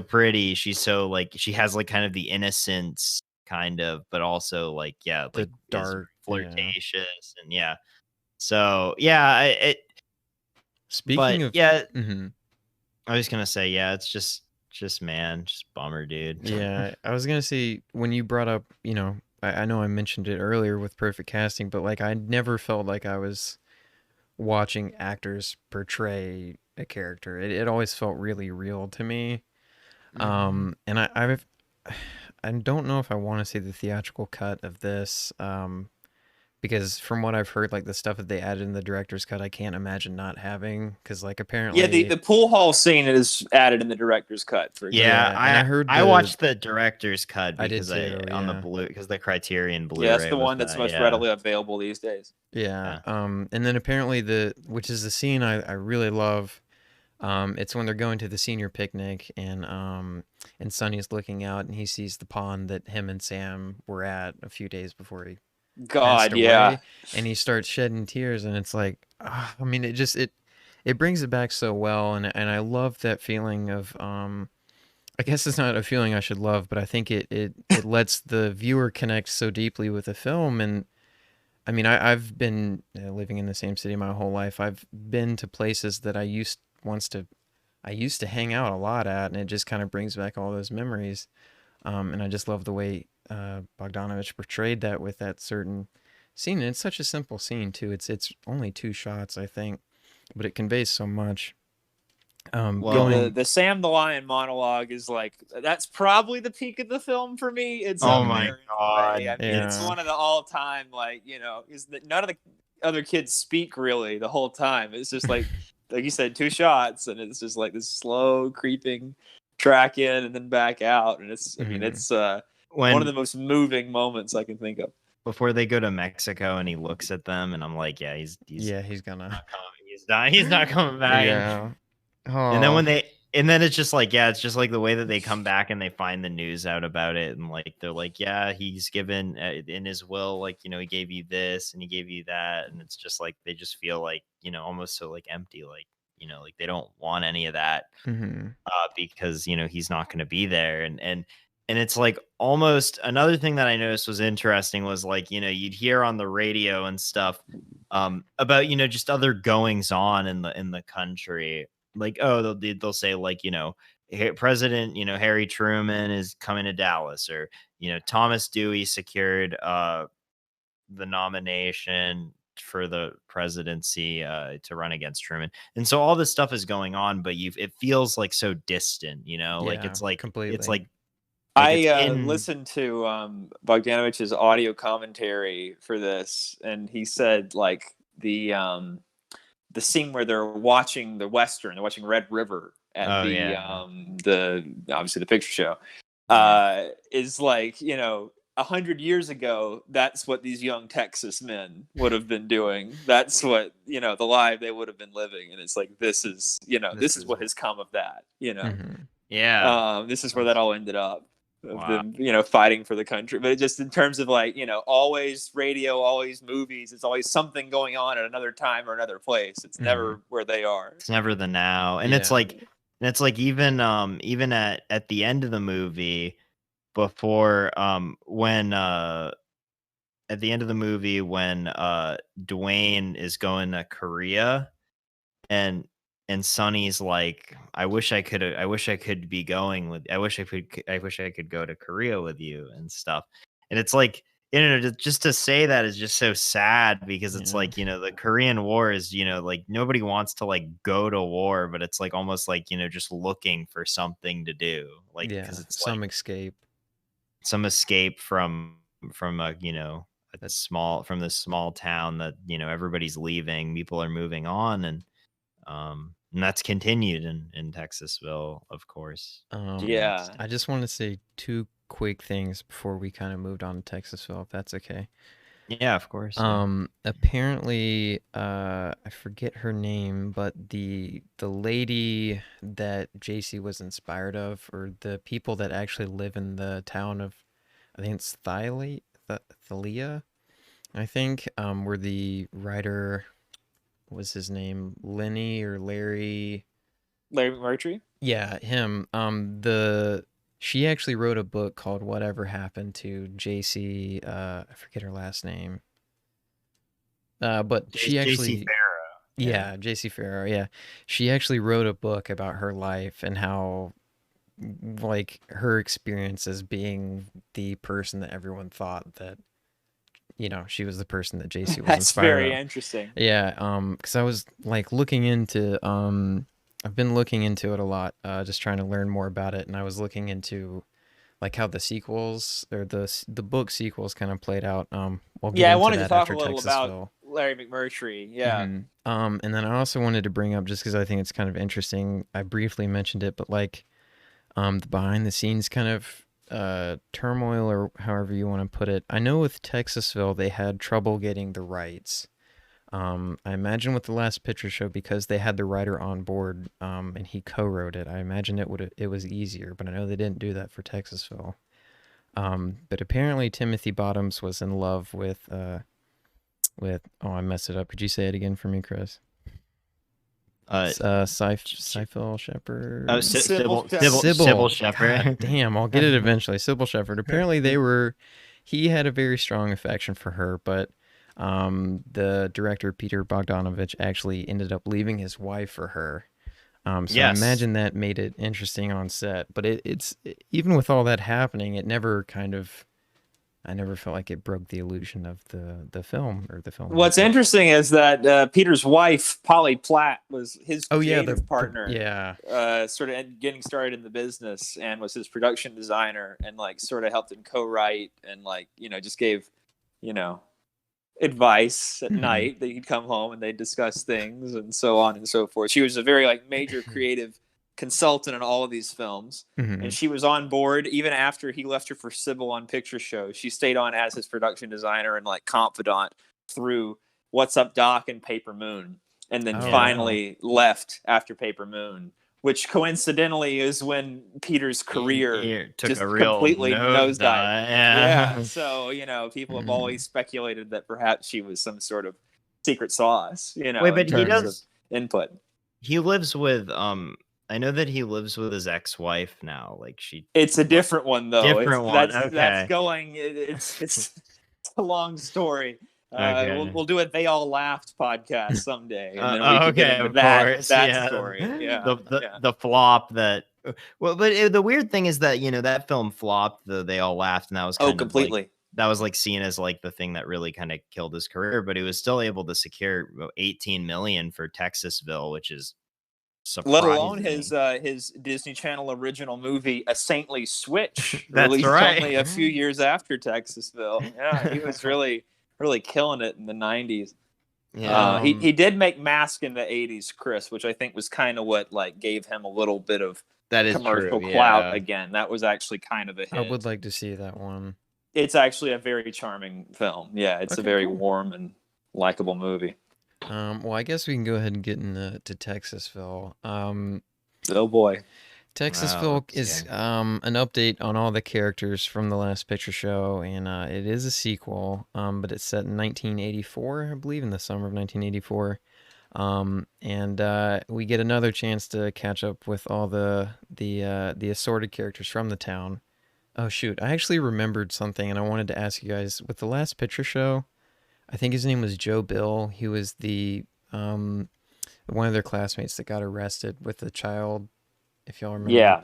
pretty, she's so like, she has like kind of the innocence kind of, but also like like dark, flirtatious and so it. Speaking of I was gonna say, it's just bummer, dude. Yeah, I was gonna say, when you brought up, I know I mentioned it earlier with perfect casting, but like I never felt like I was watching actors portray a character. It always felt really real to me. And I don't know if I want to see the theatrical cut of this, because from what I've heard, like the stuff that they added in the director's cut, I can't imagine not having, because like apparently the pool hall scene is added in the director's cut. For example. I heard I watched the director's cut because I did too, on the blue, because the Criterion Blu-ray. Yeah, that's the one that's most readily available these days. Yeah. And then apparently which is the scene I really love. It's when they're going to the senior picnic and Sonny's looking out and he sees the pond that him and Sam were at a few days before he passed away, and he starts shedding tears, and it's like, I mean, it brings it back so well, and I love that feeling of I guess it's not a feeling I should love, but I think it lets the viewer connect so deeply with the film. And I mean, I've been living in the same city my whole life. I've been to places that I used to hang out a lot at, and it just kind of brings back all those memories. And I just love the way Bogdanovich portrayed that with that certain scene. And it's such a simple scene too. It's only 2 shots, I think, but it conveys so much. Well, The Sam the Lion monologue is like, that's probably the peak of the film for me. It's oh up my there in a God. way. I mean, it's Yeah. one of the all time, like, is that none of the other kids speak really the whole time. It's just like you said, 2 shots, and it's just like this slow creeping track in and then back out, and I mean, it's one of the most moving moments I can think of. Before they go to Mexico and he looks at them and I'm like, yeah, he's gonna. not coming. He's not coming back. Yeah. And then and then it's just like, yeah, it's just like the way that they come back and they find the news out about it, and like they're like, yeah, he's given in his will, like, he gave you this and he gave you that, and it's just like they just feel like, almost so like empty, like, like they don't want any of that because he's not going to be there, and it's like almost another thing that I noticed was interesting was like, you'd hear on the radio and stuff about just other goings on in the country, like, oh, they'll say like, President Harry Truman is coming to Dallas, or Thomas Dewey secured the nomination for the presidency to run against Truman, and so all this stuff is going on, but it feels like so distant, like it's like completely. it's like I listened to Bogdanovich's audio commentary for this, and he said like the scene where they're watching the Western, they're watching Red River at the obviously the picture show, is like 100 years ago. That's what these young Texas men would have been doing. That's what the life they would have been living, and it's like this is what has come of that. This is where that all ended up. Of them, fighting for the country, but just in terms of like, always radio, always movies, it's always something going on at another time or another place. It's never where they are. It's never the now, and it's like even at the end of the movie, before when at the end of the movie when Dwayne is going to Korea, and Sonny's like, I wish I could be going with, I wish I could go to Korea with you and stuff. And it's like, just to say that is just so sad, because it's like, the Korean War is, like nobody wants to like go to war, but it's like almost like, just looking for something to do, like, because it's some like escape from this small town that everybody's leaving, people are moving on, and that's continued in Texasville, of course. I just want to say 2 quick things before we kind of moved on to Texasville, if that's okay. Yeah, of course. Apparently, I forget her name, but the lady that JC was inspired of, or the people that actually live in the town of, I think it's Thalia, I think, were the writer. What was his name? Lenny or Larry? Larry McMurtry? Yeah, him. She actually wrote a book called Whatever Happened to JC. I forget her last name. But she actually, JC Farrow. JC Farrow. Yeah, she actually wrote a book about her life and how, like, her experience as being the person that everyone thought that, she was the person that JC was inspired. That's very interesting. Yeah, because I was like looking into, I've been looking into it a lot, just trying to learn more about it, and I was looking into like how the sequels or the book sequels kind of played out. I wanted to talk a little about Larry McMurtry. Yeah. And then I also wanted to bring up, just because I think it's kind of interesting, I briefly mentioned it, but like the behind the scenes kind of turmoil, or however you want to put it. I know with Texasville they had trouble getting the rights. I imagine with the Last Picture Show, because they had the writer on board, and he co-wrote it, I imagine it was easier, but I know they didn't do that for Texasville. But apparently Timothy Bottoms was in love with I messed it up. Could you say it again for me, Chris? Sybil Shepherd. Oh, Sybil Sybil God Shepherd. damn, I'll get it eventually. Sybil Shepherd. Apparently, he had a very strong affection for her, but the director Peter Bogdanovich actually ended up leaving his wife for her. So I Yes. imagine that made it interesting on set. But it's even with all that happening, it never I never felt like it broke the illusion of the film or the film. What's interesting is that Peter's wife, Polly Platt, was his creative partner. Yeah. Sort of getting started in the business and was his production designer and like sort of helped him co-write and like, just gave, advice at night that he'd come home and they'd discuss things and so on and so forth. She was a very like major creative consultant in all of these films. And she was on board even after he left her for Sybil on Picture Show. She stayed on as his production designer and like confidant through What's Up Doc and Paper Moon, and then finally left after Paper Moon, which coincidentally is when Peter's career took just a real completely nosedive. Yeah. So people have always speculated that perhaps she was some sort of secret sauce. Wait, but he does input. He lives with I know that he lives with his ex-wife now. Like it's a different one though. That's going. It's a long story. We'll do a They All Laughed podcast someday, and then we can get into that story. Yeah, the flop that. Well, but the weird thing is that that film flopped. They All Laughed, and that was completely. That was like seen as like the thing that really kind of killed his career. But he was still able to secure $18 million for Texasville, which is surprising. Let alone his Disney Channel original movie, A Saintly Switch, That's released right. only a few years after Texasville. Yeah, he was really killing it in the 90s. Yeah, he did make Mask in the 80s, Chris, which I think was kind of what like gave him a little bit of commercial clout again. That was actually kind of a hit. I would like to see that one. It's actually a very charming film. Yeah, it's a very warm and likable movie. Well, I guess we can go ahead and get into Texasville. Oh boy. Texasville is an update on all the characters from the Last Picture Show, and it is a sequel, but it's set in 1984, I believe, in the summer of 1984. And we get another chance to catch up with all the assorted characters from the town. Oh shoot, I actually remembered something, and I wanted to ask you guys, with the Last Picture Show, I think his name was Joe Bill. He was the one of their classmates that got arrested with the child, if y'all remember. Yeah.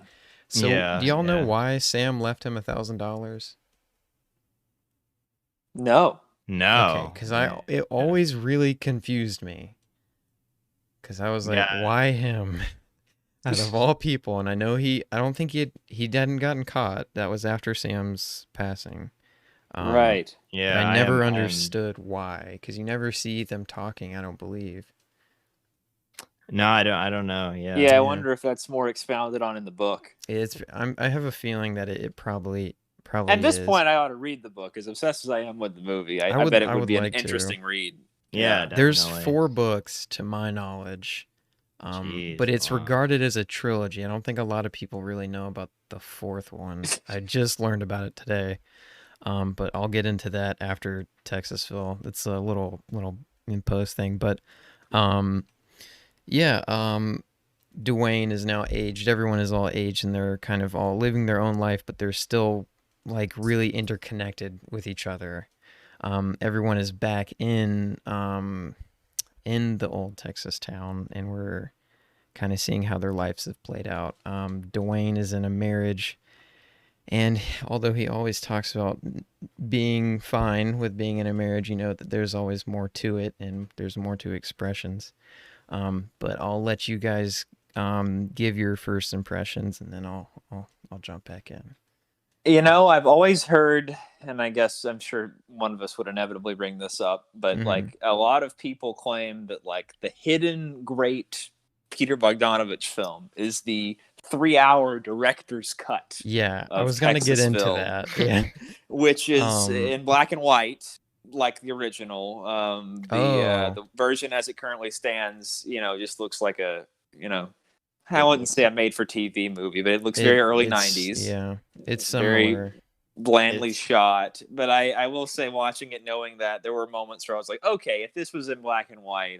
So do y'all know why Sam left him $1,000? No. Okay, because it always really confused me. Because I was like, why him? Out of all people, and I know I don't think he hadn't gotten caught. That was after Sam's passing. Right. Yeah. I never understood why, because you never see them talking, I don't believe. No, I don't know. Yeah. Yeah, I wonder if that's more expounded on in the book. I have a feeling that it probably at this point I ought to read the book. As obsessed as I am with the movie, I bet it would be an interesting read. Yeah, there's 4 books to my knowledge. But it's regarded as a trilogy. I don't think a lot of people really know about the 4th one. I just learned about it today. But I'll get into that after Texasville. It's a little in post thing, but Dwayne is now aged. Everyone is all aged, and they're kind of all living their own life, but they're still like really interconnected with each other. Everyone is back in the old Texas town, and we're kind of seeing how their lives have played out. Dwayne is in a marriage, and although he always talks about being fine with being in a marriage, that there's always more to it, and there's more to expressions. But I'll let you guys give your first impressions, and then I'll jump back in. I've always heard, and I guess I'm sure one of us would inevitably bring this up, but like a lot of people claim that like the hidden great Peter Bogdanovich film is the 3-hour director's cut. Yeah, I was going to get into that. Yeah, which is in black and white, like the original. The version as it currently stands, just looks like a, I wouldn't say a made-for-TV movie, but it looks very early 90s. Yeah, it's similar. Very blandly shot. But I will say, watching it, knowing that, there were moments where I was like, okay, if this was in black and white,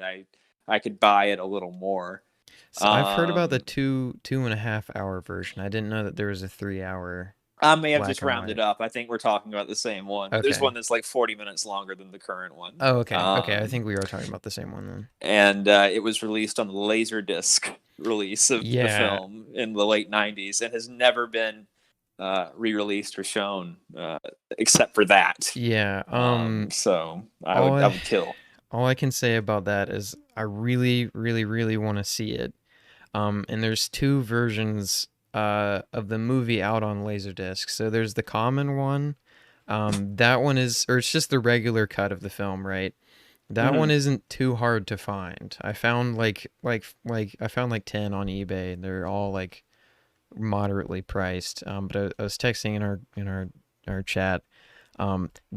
I could buy it a little more. So I've heard about the 2.5 hour version. I didn't know that there was a 3 hour. I may have Black just and rounded white. up. I think we're talking about the same one. There's Okay. one that's like 40 minutes longer than the current one. Oh, okay. Okay, I think we are talking about the same one then. And it was released on the Laserdisc release of the Yeah. film in the late 90s and has never been re-released or shown except for that. Yeah. So I would kill. All I can say about that is I really, really, really want to see it. And there's two versions of the movie out on Laserdisc. So there's the common one. That one is, or it's just the regular cut of the film, right? That one isn't too hard to find. I found like I found like 10 on eBay. They're all like moderately priced. But I was texting in our chat.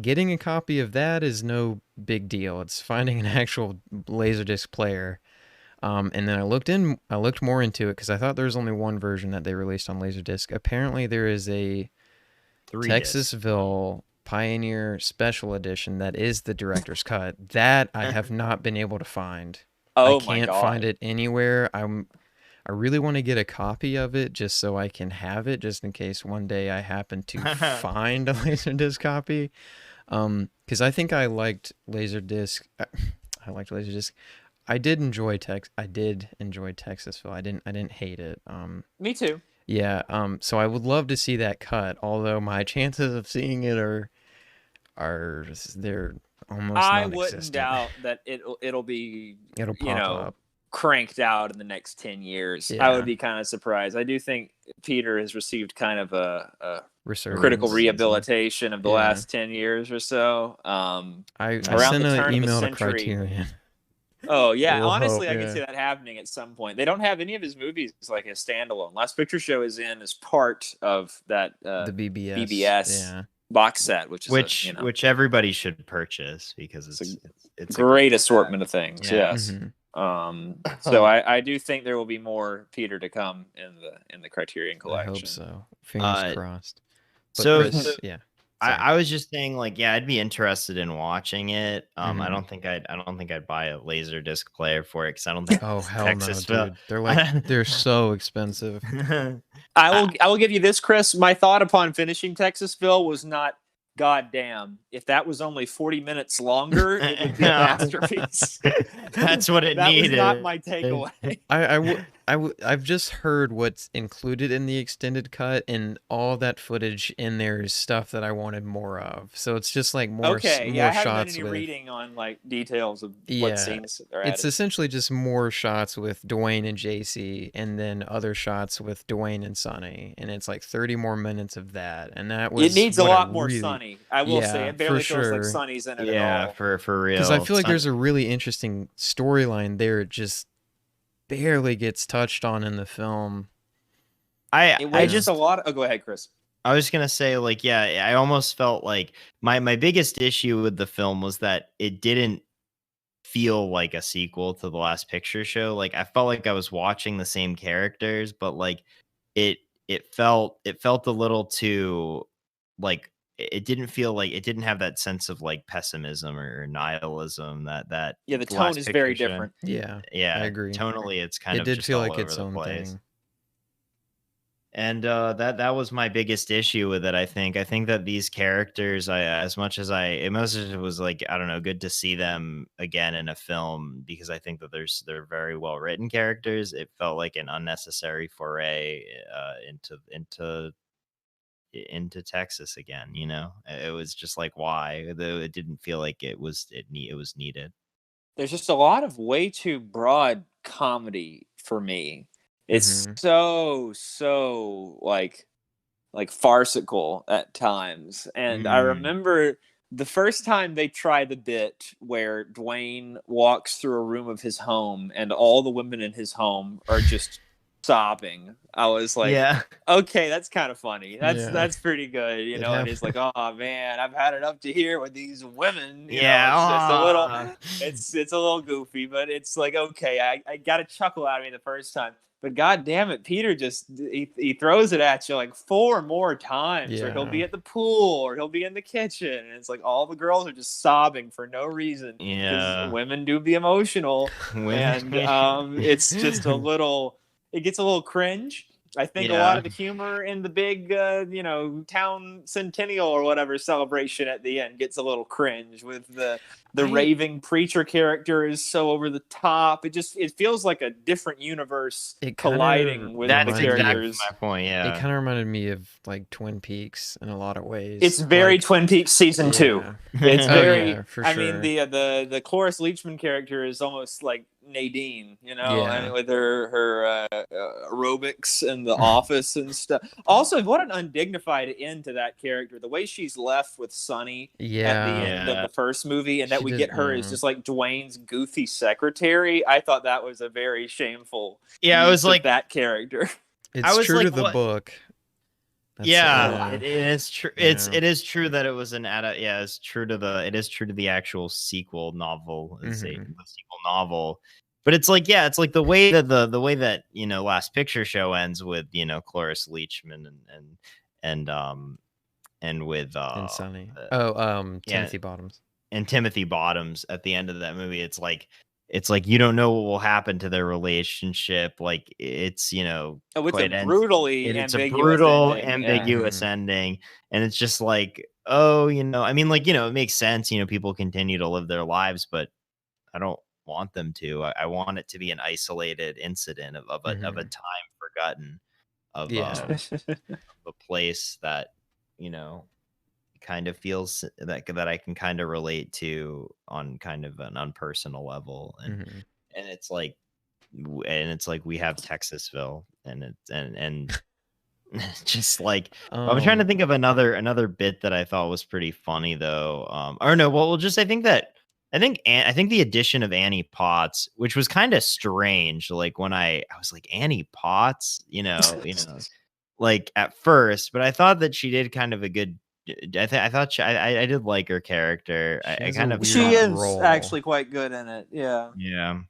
Getting a copy of that is no big deal. It's finding an actual Laserdisc player. And then I looked more into it because I thought there was only one version that they released on Laserdisc. Apparently there is a Texasville Pioneer Special Edition that is the director's cut. That I have not been able to find. Oh I my can't God. find it anywhere. I really want to get a copy of it just so I can have it, just in case one day I happen to find a Laserdisc copy. Because I think I liked Laserdisc. I liked Laserdisc. I did enjoy Texasville. I didn't hate it. Me too. Yeah. So I would love to see that cut. Although my chances of seeing it are they're almost I non-existent. wouldn't doubt that it'll be pop up. cranked out in the next 10 years. Yeah. I would be kind of surprised. I do think Peter has received kind of a Resurgence. critical rehabilitation of the last 10 years or so. I around sent the turn an of the email to century. Criterion. Oh yeah, We'll honestly, hope, I can see that happening at some point. They don't have any of his movies like a standalone. Last Picture Show is in as part of that the BBS. BBS box set, which everybody should purchase because it's a great assortment of things. Yeah. Yes. So I do think there will be more Peter to come in the Criterion collection. I hope so. Fingers crossed. But so Chris, yeah. I was just saying, like, yeah, I'd be interested in watching it. I don't think I'd buy a Laserdisc player for it because I don't think. Oh hell no, dude! They're so expensive. I will give you this, Chris. My thought upon finishing Texasville was not, God damn, if that was only 40 minutes longer, it would be a masterpiece. That's what it needed. That was not my takeaway. I've just heard what's included in the extended cut, and all that footage in there is stuff that I wanted more of. So it's just like more I haven't done shots any with reading on like details of what scenes are added. It's essentially just more shots with Dwayne and JC, and then other shots with Dwayne and Sonny, and it's like 30 more minutes of that. And that was it needs a lot more Sonny. I will say it barely feels like sure. Sonny's in it Yeah, at all. for real. Because I feel like there's a really interesting storyline there. It just barely gets touched on in the film. I just a lot. Oh, go ahead, Chris. I was gonna say, like, yeah, I almost felt like my biggest issue with the film was that it didn't feel like a sequel to The Last Picture Show. Like, I felt like I was watching the same characters, but like it felt a little too like it didn't feel like it didn't have that sense of like pessimism or nihilism that the tone is very different. Yeah, I agree. Tonally, it's kind of did just feel all like its over the own place. thing. And that was my biggest issue with it. I think that these characters, as much as it was like, I don't know, good to see them again in a film because I think that they're very well written characters. It felt like an unnecessary foray into Texas again. You know, it was just like, why? Though it didn't feel like it was needed. There's just a lot of way too broad comedy for me. It's so like farcical at times. And I remember the first time they tried the bit where Dwayne walks through a room of his home and all the women in his home are just sobbing. I was like, Yeah. okay, that's kind of funny. Yeah. That's pretty good, you It know. And he's like, oh man, I've had it up to here with these women. You know, it's a little goofy, but it's like, okay, I got a chuckle out of me the first time. But god damn it, Peter just he throws it at you like 4 more times, or he'll be Yeah. at the pool, or he'll be in the kitchen, and it's like all the girls are just sobbing for no reason. Yeah. Women do be emotional, and it's just a little. It gets a little cringe. I think a lot of the humor in the big, town centennial or whatever celebration at the end gets a little cringe with the raving preacher character is so over the top. It feels like a different universe colliding with the characters. Exactly my point. Yeah, it kind of reminded me of like Twin Peaks in a lot of ways. It's very Twin Peaks season 2. It's very. For I sure. mean, the Cloris Leachman character is almost like Nadine, I mean, with her aerobics in the office and stuff. Also, what an undignified end to that character. The way she's left with Sonny at the end of the first movie, and that we get her as just like Dwayne's goofy secretary. I thought that was a very shameful. Yeah, it was like that character. It's true to the book. It is true. It is true that it was it's true to the actual sequel novel. The sequel novel. But it's like, it's like the way that the way that Last Picture Show ends with Cloris Leachman and with and Sonny. Timothy Bottoms. And Timothy Bottoms at the end of that movie. It's like you don't know what will happen to their relationship. Like it's it's a brutal ambiguous ending, and it's just like, I mean, like, it makes sense. People continue to live their lives, but I don't want them to. I want it to be an isolated incident of a time forgotten of a place that kind of feels that I can kind of relate to on kind of an unpersonal level, and it's like we have Texasville, and just like I'm trying to think of another bit that I thought was pretty funny though. Or no, well, just I think the addition of Annie Potts, which was kind of strange, like when I was like, Annie Potts, like at first, but I thought that she did kind of a good. I did like her character. She is actually quite good in it. Yeah. Yeah.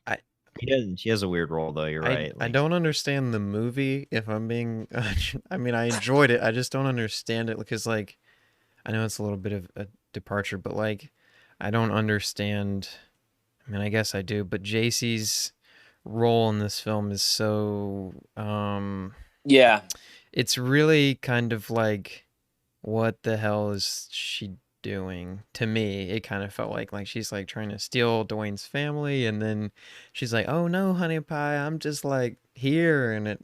She has a weird role though. You're right. I don't understand the movie. If I'm being, I mean, I enjoyed it. I just don't understand it because, like, I know it's a little bit of a departure, but like, I don't understand. I mean, I guess I do, but JC's role in this film is so. It's really kind of like, what the hell is she doing? To me, it kind of felt like she's like trying to steal Dwayne's family, and then she's like, "Oh no, honey pie, I'm just like here," and it.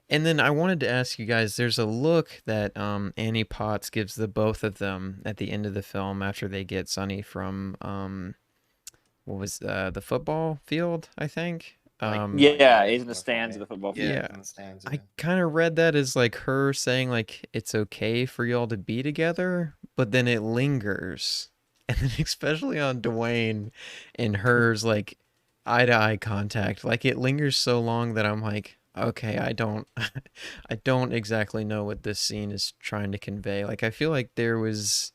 And then I wanted to ask you guys, there's a look that Annie Potts gives the both of them at the end of the film after they get Sonny from what was the football field, I think. He's in the stands of the football field. Yeah, I kind of read that as like her saying like it's okay for y'all to be together, but then it lingers, and then especially on Dwayne and hers, like eye-to-eye contact, like it lingers so long that I'm like, okay, I don't exactly know what this scene is trying to convey. Like I feel like there was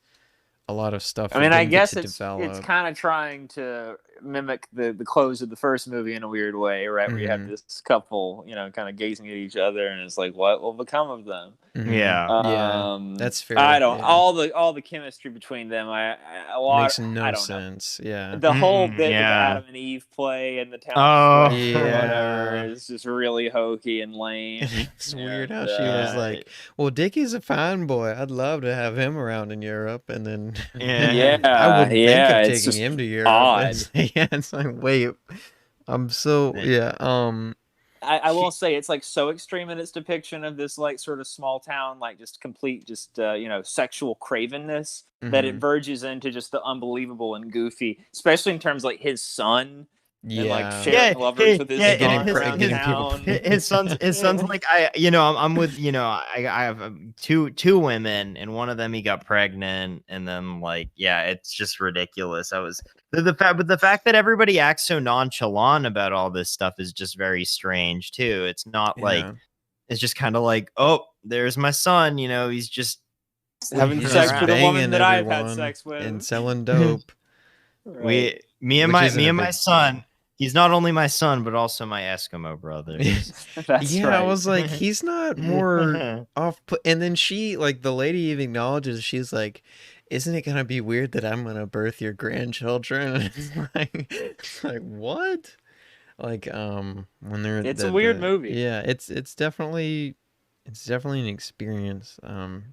a lot of stuff. I mean, I guess it's kind of trying to mimic the close of the first movie in a weird way, right? Where you have this couple, kind of gazing at each other, and it's like, what will become of them? That's fair. I don't. All the chemistry between them, makes no sense. Know. Yeah, the whole bit of Adam and Eve play and the town whatever is just really hokey and lame. It's weird how she was like, "Well, Dickie's a fine boy. I'd love to have him around in Europe," and then I wouldn't think of taking him to Europe. Odd. It's like, wait, I'm so I will say it's like so extreme in its depiction of this like sort of small town, like just complete, sexual cravenness that it verges into just the unbelievable and goofy, especially in terms like his son and like Yeah. sharing lovers with his son around getting town. his son's like, I'm with, I have two women, and one of them he got pregnant, and then like, yeah, it's just ridiculous. But the fact that everybody acts so nonchalant about all this stuff is just very strange too. It's not like, Yeah. it's just kind of like, oh, there's my son, he's just Having He's sex just with a woman banging that I've had everyone sex with. and selling dope. Right. Me and Which isn't a my big- son. He's not only my son, but also my Eskimo brother. That's Yeah, right. I was like, he's not more off put. And then she, like, the lady even acknowledges, she's like, isn't it gonna be weird that I'm gonna birth your grandchildren? And it's like what? Like, when they're It's a weird movie. Yeah, it's definitely an experience,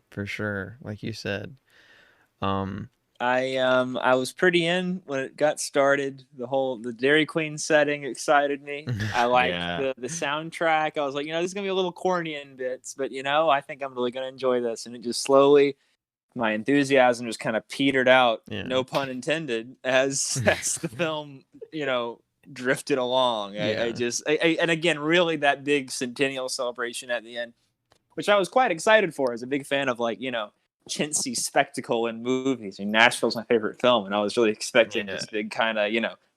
for sure. Like you said, I was pretty in when it got started. The Dairy Queen setting excited me. I liked the soundtrack. I was like, this is gonna be a little corny in bits, but I think I'm really gonna enjoy this. And it just slowly, my enthusiasm just kind of petered out. Yeah. No pun intended. As the film, drifted along. Yeah. And again, really that big centennial celebration at the end, which I was quite excited for. As a big fan of chintzy spectacle in movies. Nashville's my favorite film, and I was really expecting this big kind of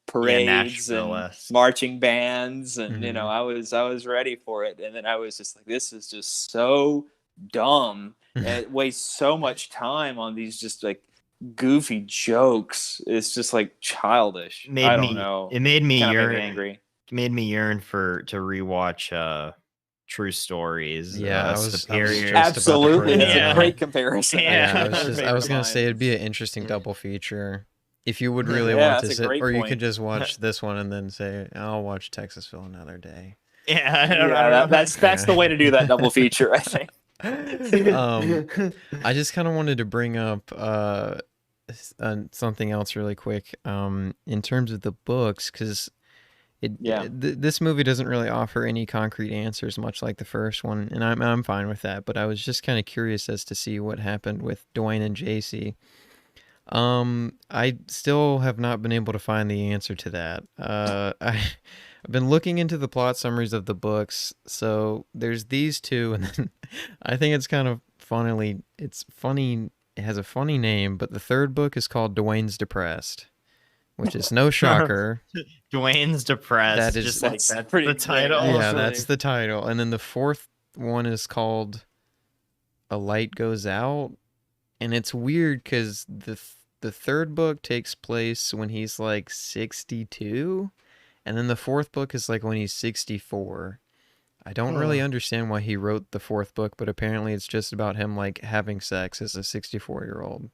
parades and marching bands, and I was ready for it. And then I was just like, this is just so dumb. And it wastes so much time on these just like goofy jokes. It's just like childish. I don't know. It made me yearn. Angry. It made me yearn to rewatch True Stories. Yeah, absolutely. It's a great comparison. Yeah, I was gonna say it'd be an interesting double feature if you would really want to sit, or you could just watch this one and then say, "I'll watch Texasville another day." Yeah, that's the way to do that double feature, I think. I just kind of wanted to bring up something else really quick in terms of the books, because this movie doesn't really offer any concrete answers, much like the first one, and I'm fine with that. But I was just kind of curious as to see what happened with Dwayne and JC. I still have not been able to find the answer to that. I've been looking into the plot summaries of the books. So there's these two, and then I think it's kind of funny. It's funny. It has a funny name, but the third book is called Dwayne's Depressed, which is no shocker. Dwayne's Depressed. That is just that's like that's pretty the title. Yeah, that's the title. And then the fourth one is called A Light Goes Out, and it's weird because the third book takes place when he's like 62, and then the fourth book is like when he's 64. I don't really understand why he wrote the fourth book, but apparently it's just about him like having sex as a 64-year-old,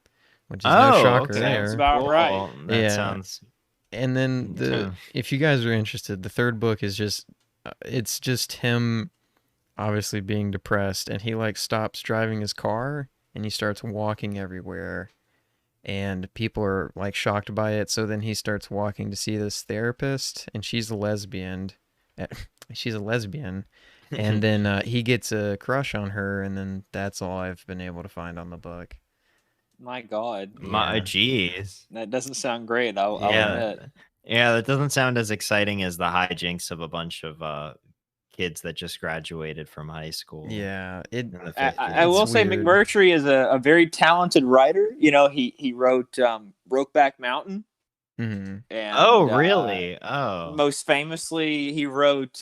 which is no shocker there. Sounds about right. That sounds. And then if you guys are interested, the third book is just it's just him obviously being depressed, and he like stops driving his car and he starts walking everywhere, and people are like shocked by it. So then he starts walking to see this therapist, and she's a lesbian. And then he gets a crush on her, and then that's all I've been able to find on the book. My God. Jeez. That doesn't sound great. I'll admit. Yeah, that doesn't sound as exciting as the hijinks of a bunch of kids that just graduated from high school. Yeah, I will say McMurtry is a very talented writer. He wrote Brokeback Mountain. Mm-hmm. And, really? Most famously, he wrote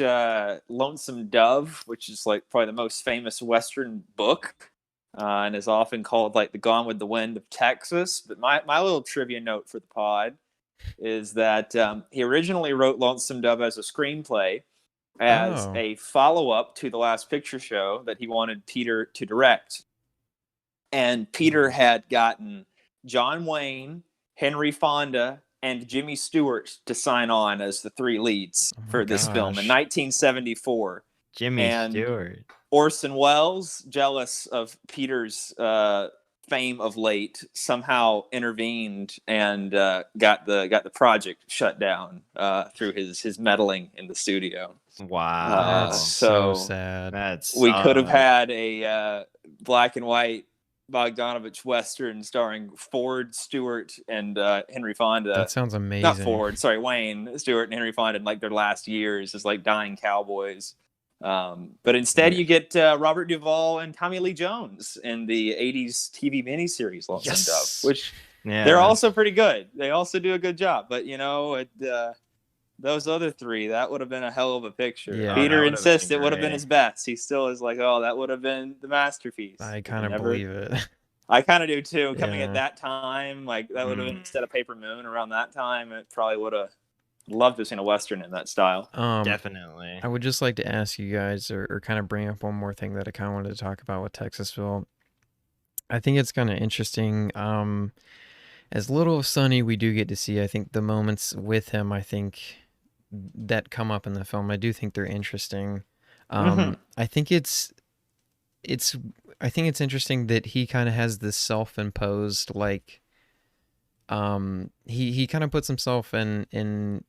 Lonesome Dove, which is like probably the most famous Western book, and is often called like the Gone with the Wind of Texas. But my little trivia note for the pod is that he originally wrote Lonesome Dove as a screenplay, as a follow-up to The Last Picture Show that he wanted Peter to direct. And Peter had gotten John Wayne, Henry Fonda, and Jimmy Stewart to sign on as the three leads for this film in 1974. Stewart. Orson Welles, jealous of Peter's fame of late, somehow intervened and got the project shut down through his meddling in the studio. Wow, that's so sad. We could have had a black and white Bogdanovich Western starring Ford, Stewart, and Henry Fonda. That sounds amazing. Not Ford, sorry, Wayne, Stewart, and Henry Fonda in like their last years as like dying cowboys. But instead, you get Robert Duvall and Tommy Lee Jones in the '80s TV miniseries Legend of, which they're also pretty good. They also do a good job. But those other three, that would have been a hell of a picture. Yeah. Peter insists it would have been his best. He still is like, oh, that would have been the masterpiece. I kind of believe it. I kind of do too. Coming at that time, like that would have been instead of Paper Moon around that time, it probably would have loved to have seen a Western in that style. Definitely. I would just like to ask you guys, or kind of bring up one more thing that I kind of wanted to talk about with Texasville. I think it's kind of interesting. As little of Sonny we do get to see, I think the moments with him, I think that come up in the film, I do think they're interesting. I think it's interesting that he kind of has this self-imposed, like, he kind of puts himself in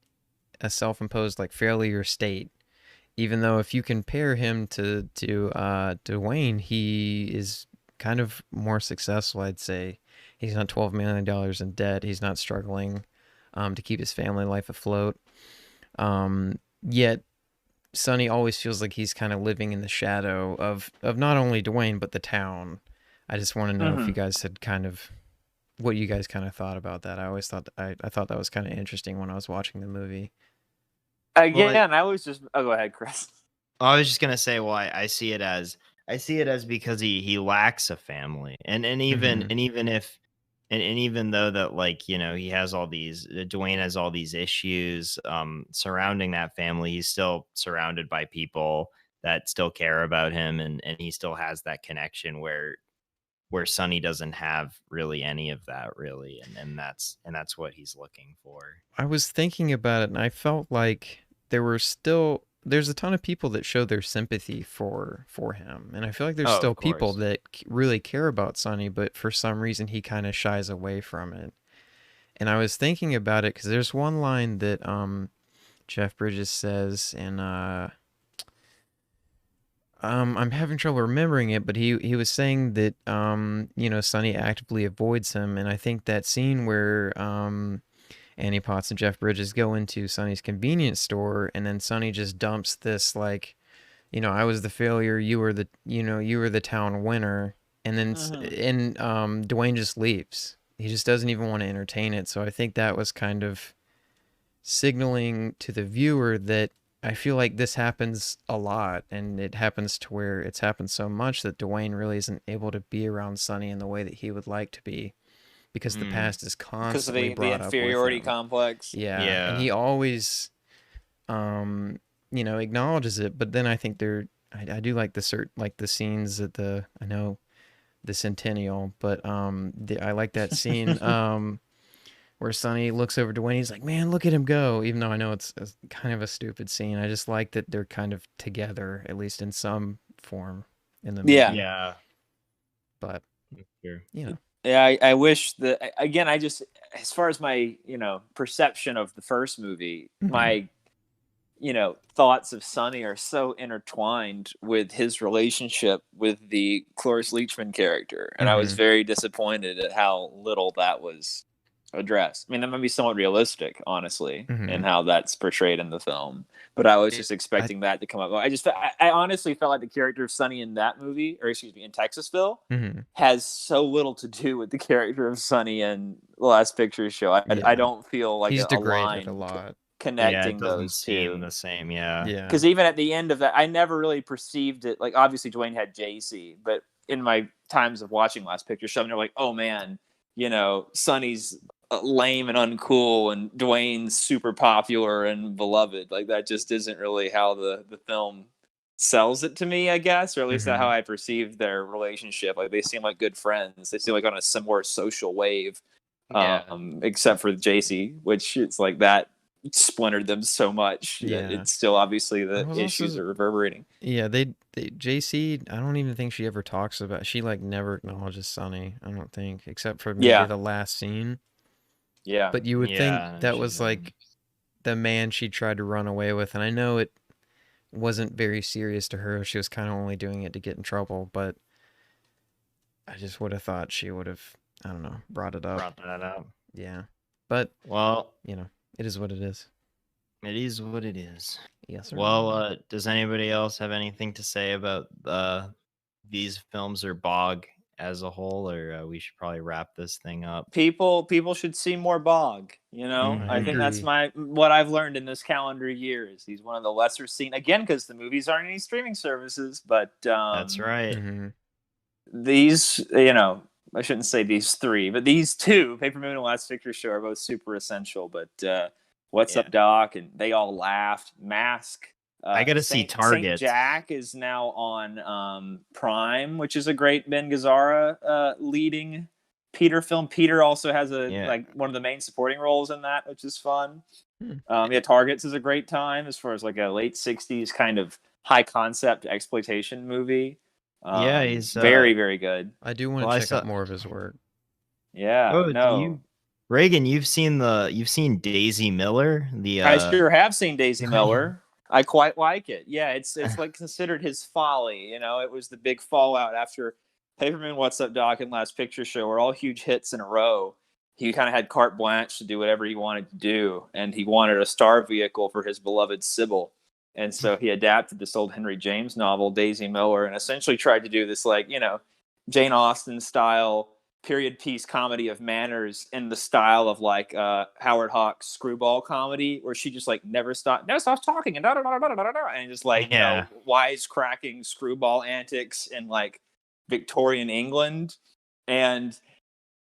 a self-imposed like failure state, even though if you compare him to Wayne, he is kind of more successful. I'd say he's not $12 million in debt. He's not struggling to keep his family life afloat. Yet Sonny always feels like he's kind of living in the shadow of not only Dwayne but the town. I just want to know if you guys had what you guys kind of thought about that. I always thought I thought that was kind of interesting when I was watching the movie. And I was just go ahead, Chris. I was just gonna say, well, I see it as because he lacks a family, and even though that, like, he has all these, Dwayne has all these issues surrounding that family, he's still surrounded by people that still care about him, and he still has that connection where Sonny doesn't have really any of that, really, and that's what he's looking for. I was thinking about it, and I felt like there's a ton of people that show their sympathy for him, and I feel like there's still people that really care about Sonny, but for some reason he kind of shies away from it. And I was thinking about it because there's one line that Jeff Bridges says, and I'm having trouble remembering it, but he was saying that Sonny actively avoids him, and I think that scene where Annie Potts and Jeff Bridges go into Sonny's convenience store, and then Sonny just dumps this, like, I was the failure, you were the town winner, and then Dwayne just leaves. He just doesn't even want to entertain it. So I think that was kind of signaling to the viewer that I feel like this happens a lot, and it happens to where it's happened so much that Dwayne really isn't able to be around Sonny in the way that he would like to be, because the past is constantly brought up with him. The inferiority complex. Yeah. And he always, acknowledges it. But then I think I do like the scenes at the Centennial, but I like that scene where Sonny looks over to Dwayne. He's like, "Man, look at him go!" Even though I know it's kind of a stupid scene, I just like that they're kind of together, at least in some form, in the movie. Yeah. But sure. Yeah, I wish that, again, I just, as far as my, perception of the first movie, my, thoughts of Sonny are so intertwined with his relationship with the Cloris Leachman character. And I was very disappointed at how little that was addressed. I mean, that might be somewhat realistic, honestly, in how that's portrayed in the film. But I was just expecting that to come up. I honestly felt like the character of Sonny in that movie, or excuse me, in Texasville, has so little to do with the character of Sonny in The Last Picture Show. I don't feel like he's a degraded line a lot. Connecting it those two. the same, Because even at the end of that, I never really perceived it. Like, obviously, Dwayne had JC, but in my times of watching Last Picture Show, they're like, oh man, Sonny's lame and uncool, and Dwayne's super popular and beloved. Like, that just isn't really how the film sells it to me, I guess, or at least how I perceived their relationship. Like, they seem like good friends. They seem like on a similar social wave, except for JC, which it's like that splintered them so much that it's still obviously the issues are reverberating. Yeah, they JC, I don't even think she ever talks about. She like never acknowledges Sonny, I don't think, except for maybe the last scene. Yeah. But you would think that was like the man she tried to run away with, and I know it wasn't very serious to her. She was kind of only doing it to get in trouble, but I just would have thought she would have, I don't know, brought it up. Brought that up. Yeah. But, Well, you know, it is what it is. it is what it is. Yes, sir. Well, does anybody else have anything to say about these films or Bog as a whole, or we should probably wrap this thing up? People should see more Bog. You know, I I think that's agree. what I've learned in this calendar year is he's one of the lesser seen, again, because the movies aren't any streaming services. But That's right. Mm-hmm. these, you know, I shouldn't say these three, but these two, Paper Moon and Last Picture Show, are both super essential. But What's Yeah. Up, Doc? And They All Laughed. Mask. I gotta see Target. Saint Jack is now on Prime, which is a great Ben Gazzara leading Peter film. Peter also has like one of the main supporting roles in that, which is fun. Targets is a great time as far as like a late 60s kind of high concept exploitation movie. He's very, very good. I do want to check out more of his work. Yeah. Oh, Reagan, you've seen Daisy Miller? I sure have seen Daisy Miller. I quite like it. Yeah, it's like considered his folly. You know, it was the big fallout after Paper Moon, What's Up, Doc, and Last Picture Show were all huge hits in a row. He kind of had carte blanche to do whatever he wanted to do, and he wanted a star vehicle for his beloved Sybil. And so he adapted this old Henry James novel, Daisy Miller, and essentially tried to do this, like, you know, Jane Austen style period piece comedy of manners in the style of like Howard Hawks' screwball comedy, where she just like never stops talking and and just like you know, wisecracking screwball antics in like Victorian England. And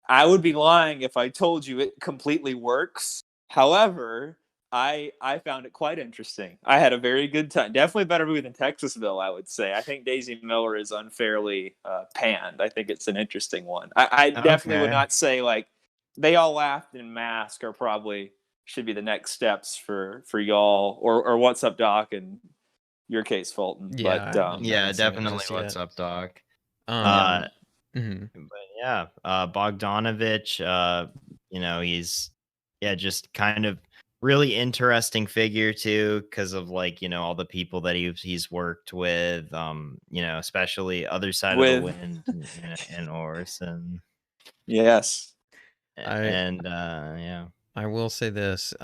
I would be lying if I told you it completely works. However, I found it quite interesting. I had a very good time. Definitely a better movie than Texasville, I would say. I think Daisy Miller is unfairly panned. I think it's an interesting one. I definitely would not say like They All Laughed and Mask are probably should be the next steps for y'all or What's Up, Doc, and your case, Fulton. Yeah, but definitely What's Up, Doc. But yeah, Bogdanovich, you know, he's just kind of really interesting figure too, because of like, you know, all the people that he's worked with, you know, especially Other Side of the Wind and Orson. Yes. I will say this,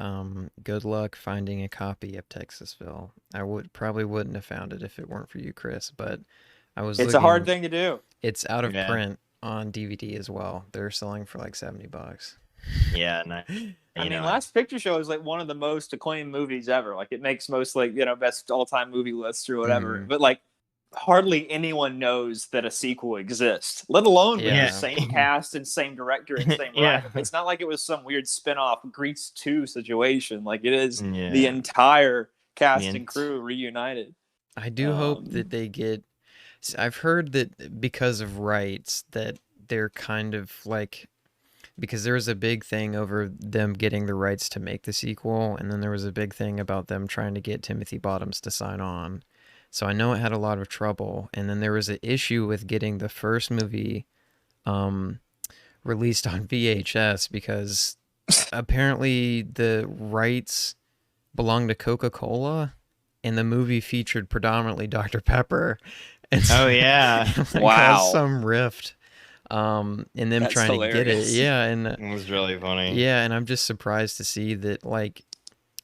good luck finding a copy of Texasville. I probably wouldn't have found it if it weren't for you, Chris, but it's a hard thing to do. It's out of print on DVD as well. They're selling for like $70. Yeah, I mean, Last Picture Show is like one of the most acclaimed movies ever. Like it makes most like, you know, best all-time movie lists or whatever. But like hardly anyone knows that a sequel exists, let alone with the same cast and same director and same writer. It's not like it was some weird spin-off Grease 2 situation. Like it is the entire cast and crew reunited. I do hope that they get... I've heard that because of rights that they're kind of like... Because there was a big thing over them getting the rights to make the sequel, and then there was a big thing about them trying to get Timothy Bottoms to sign on. So I know it had a lot of trouble, and then there was an issue with getting the first movie released on VHS because apparently the rights belonged to Coca-Cola, and the movie featured predominantly Dr. Pepper. And so, wow, some rift. And them That's trying hilarious. to get it. Yeah, and it was really funny. Yeah, and I'm just surprised to see that like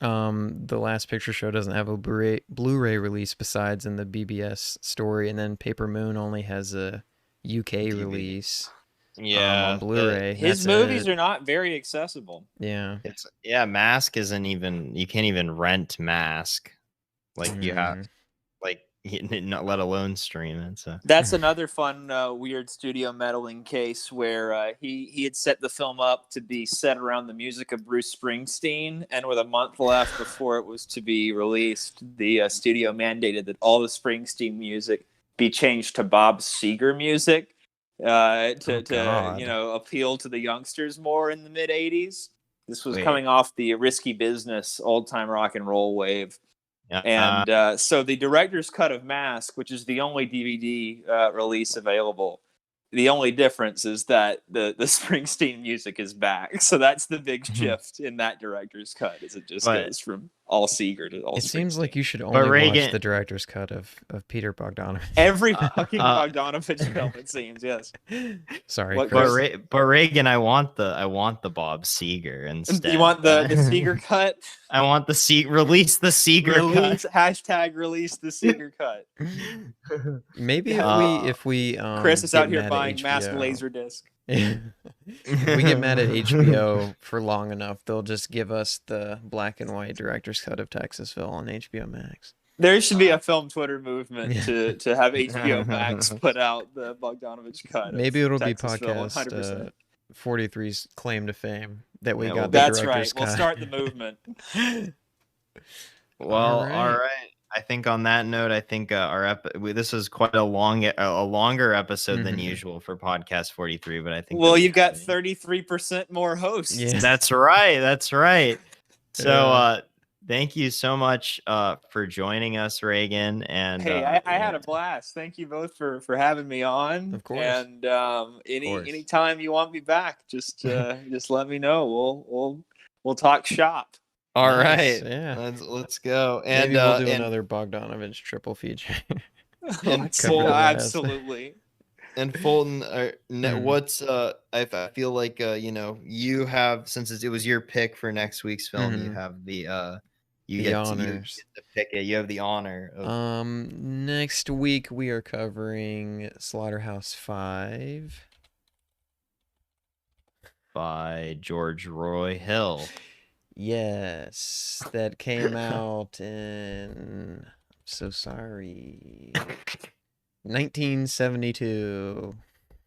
the Last Picture Show doesn't have a Blu-ray release besides in the BBS story, and then Paper Moon only has a UK release. On Blu-ray. His movies are not very accessible. Yeah. Mask isn't even, you can't even rent Mask. Like you have not let alone stream it. So that's another fun, weird studio meddling case where he had set the film up to be set around the music of Bruce Springsteen, and with a month left before it was to be released, the studio mandated that all the Springsteen music be changed to Bob Seger music to you know, appeal to the youngsters more in the mid '80s. This was coming off the Risky Business old time rock and roll wave. And so the director's cut of Mask, which is the only DVD release available, the only difference is that the Springsteen music is back. So that's the big shift in that director's cut, is it just goes from all Seeger to all. It seems like you should But only watch Reagan- the director's cut of Peter Bogdanovich. every fucking Bogdanovich film. It seems, yes. Sorry, What, Chris. Chris? But Reagan, I want the Bob Seger instead. You want the Seeger cut? I want the release the Seeger Release hashtag release the Seeger cut. Maybe if we Chris is get out here mad at buying mass HBO. laser disc. We get mad at HBO for long enough, they'll just give us the black and white director's cut of Texasville on HBO Max. There should be a film Twitter movement to have HBO Max put out the Bogdanovich cut. Maybe it'll be Texasville, podcast 43's claim to fame that we Yeah, got well, the That's director's right. We'll cut. start the movement. Well, All right. all right. I think on that note, I think this was quite a longer episode than Mhm. usual for podcast 43. But I think Well, that you've got we- 33% more hosts. Yeah. That's right. That's right. So, Yeah. thank you so much for joining us, Reagan. And Hey, I had a blast. Thank you both for having me on. Of course. And course. anytime you want me back, just let me know. We'll talk shop. all Nice, right. yeah. Let's go. And Maybe we'll do and, another Bogdanovich triple feature. And Cover Well, the ass. absolutely. and Fulton, Mhm. what's I feel like you have, since it was your pick for next week's film, you Mhm. have the The honors. get to pick it. You have the honor of Next week we are covering Slaughterhouse 5. by George Roy Hill. Yes, that came out in, I'm so sorry, 1972.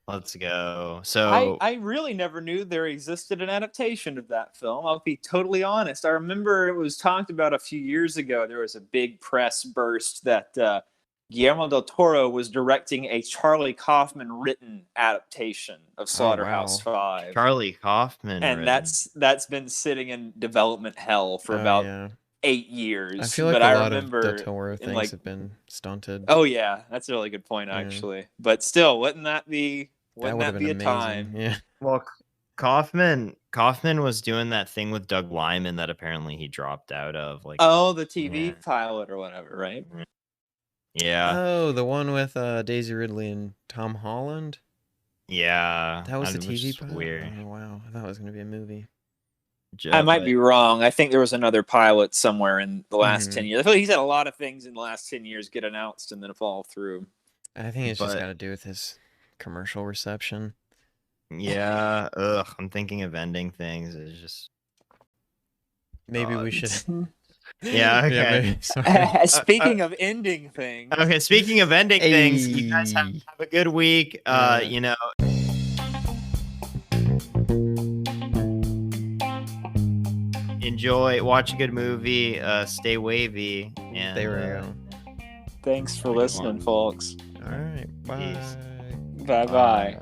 Let's go. So I really never knew there existed an adaptation of that film. I'll be totally honest. I remember it was talked about a few years ago. There was a big press burst that Guillermo del Toro was directing a Charlie Kaufman written adaptation of Slaughterhouse 5. Charlie Kaufman, And written. that's been sitting in development hell for about Yeah. 8 years. I feel like but a I lot remember of del Toro in, things like, have been stunted. oh yeah, that's a really good point Yeah. actually. But still, wouldn't that be that would have been a amazing. time? Yeah. Well, Kaufman was doing that thing with Doug Liman that apparently he dropped out of. Like, Oh, the TV Yeah. pilot or whatever, right? yeah, Oh, the one with Daisy Ridley and Tom Holland? yeah. That was the which TV is pilot? Weird. Oh, wow. I thought it was going to be a movie. I might But- be wrong. I think there was another pilot somewhere in the last Mhm. 10 years. I feel like he's had a lot of things in the last 10 years get announced and then fall through. I think it's just But- got to do with his commercial reception. Yeah. Ugh. I'm thinking of ending things. It's just. Maybe we God. should. Yeah. Okay. maybe. Sorry. Speaking of ending things, Okay. Speaking of ending things, you guys have Hey. a good week. Yeah. Enjoy. Watch a good movie. Stay wavy. And Stay real. thanks for Have a good listening, one. folks. All right. Bye. Peace. Bye bye.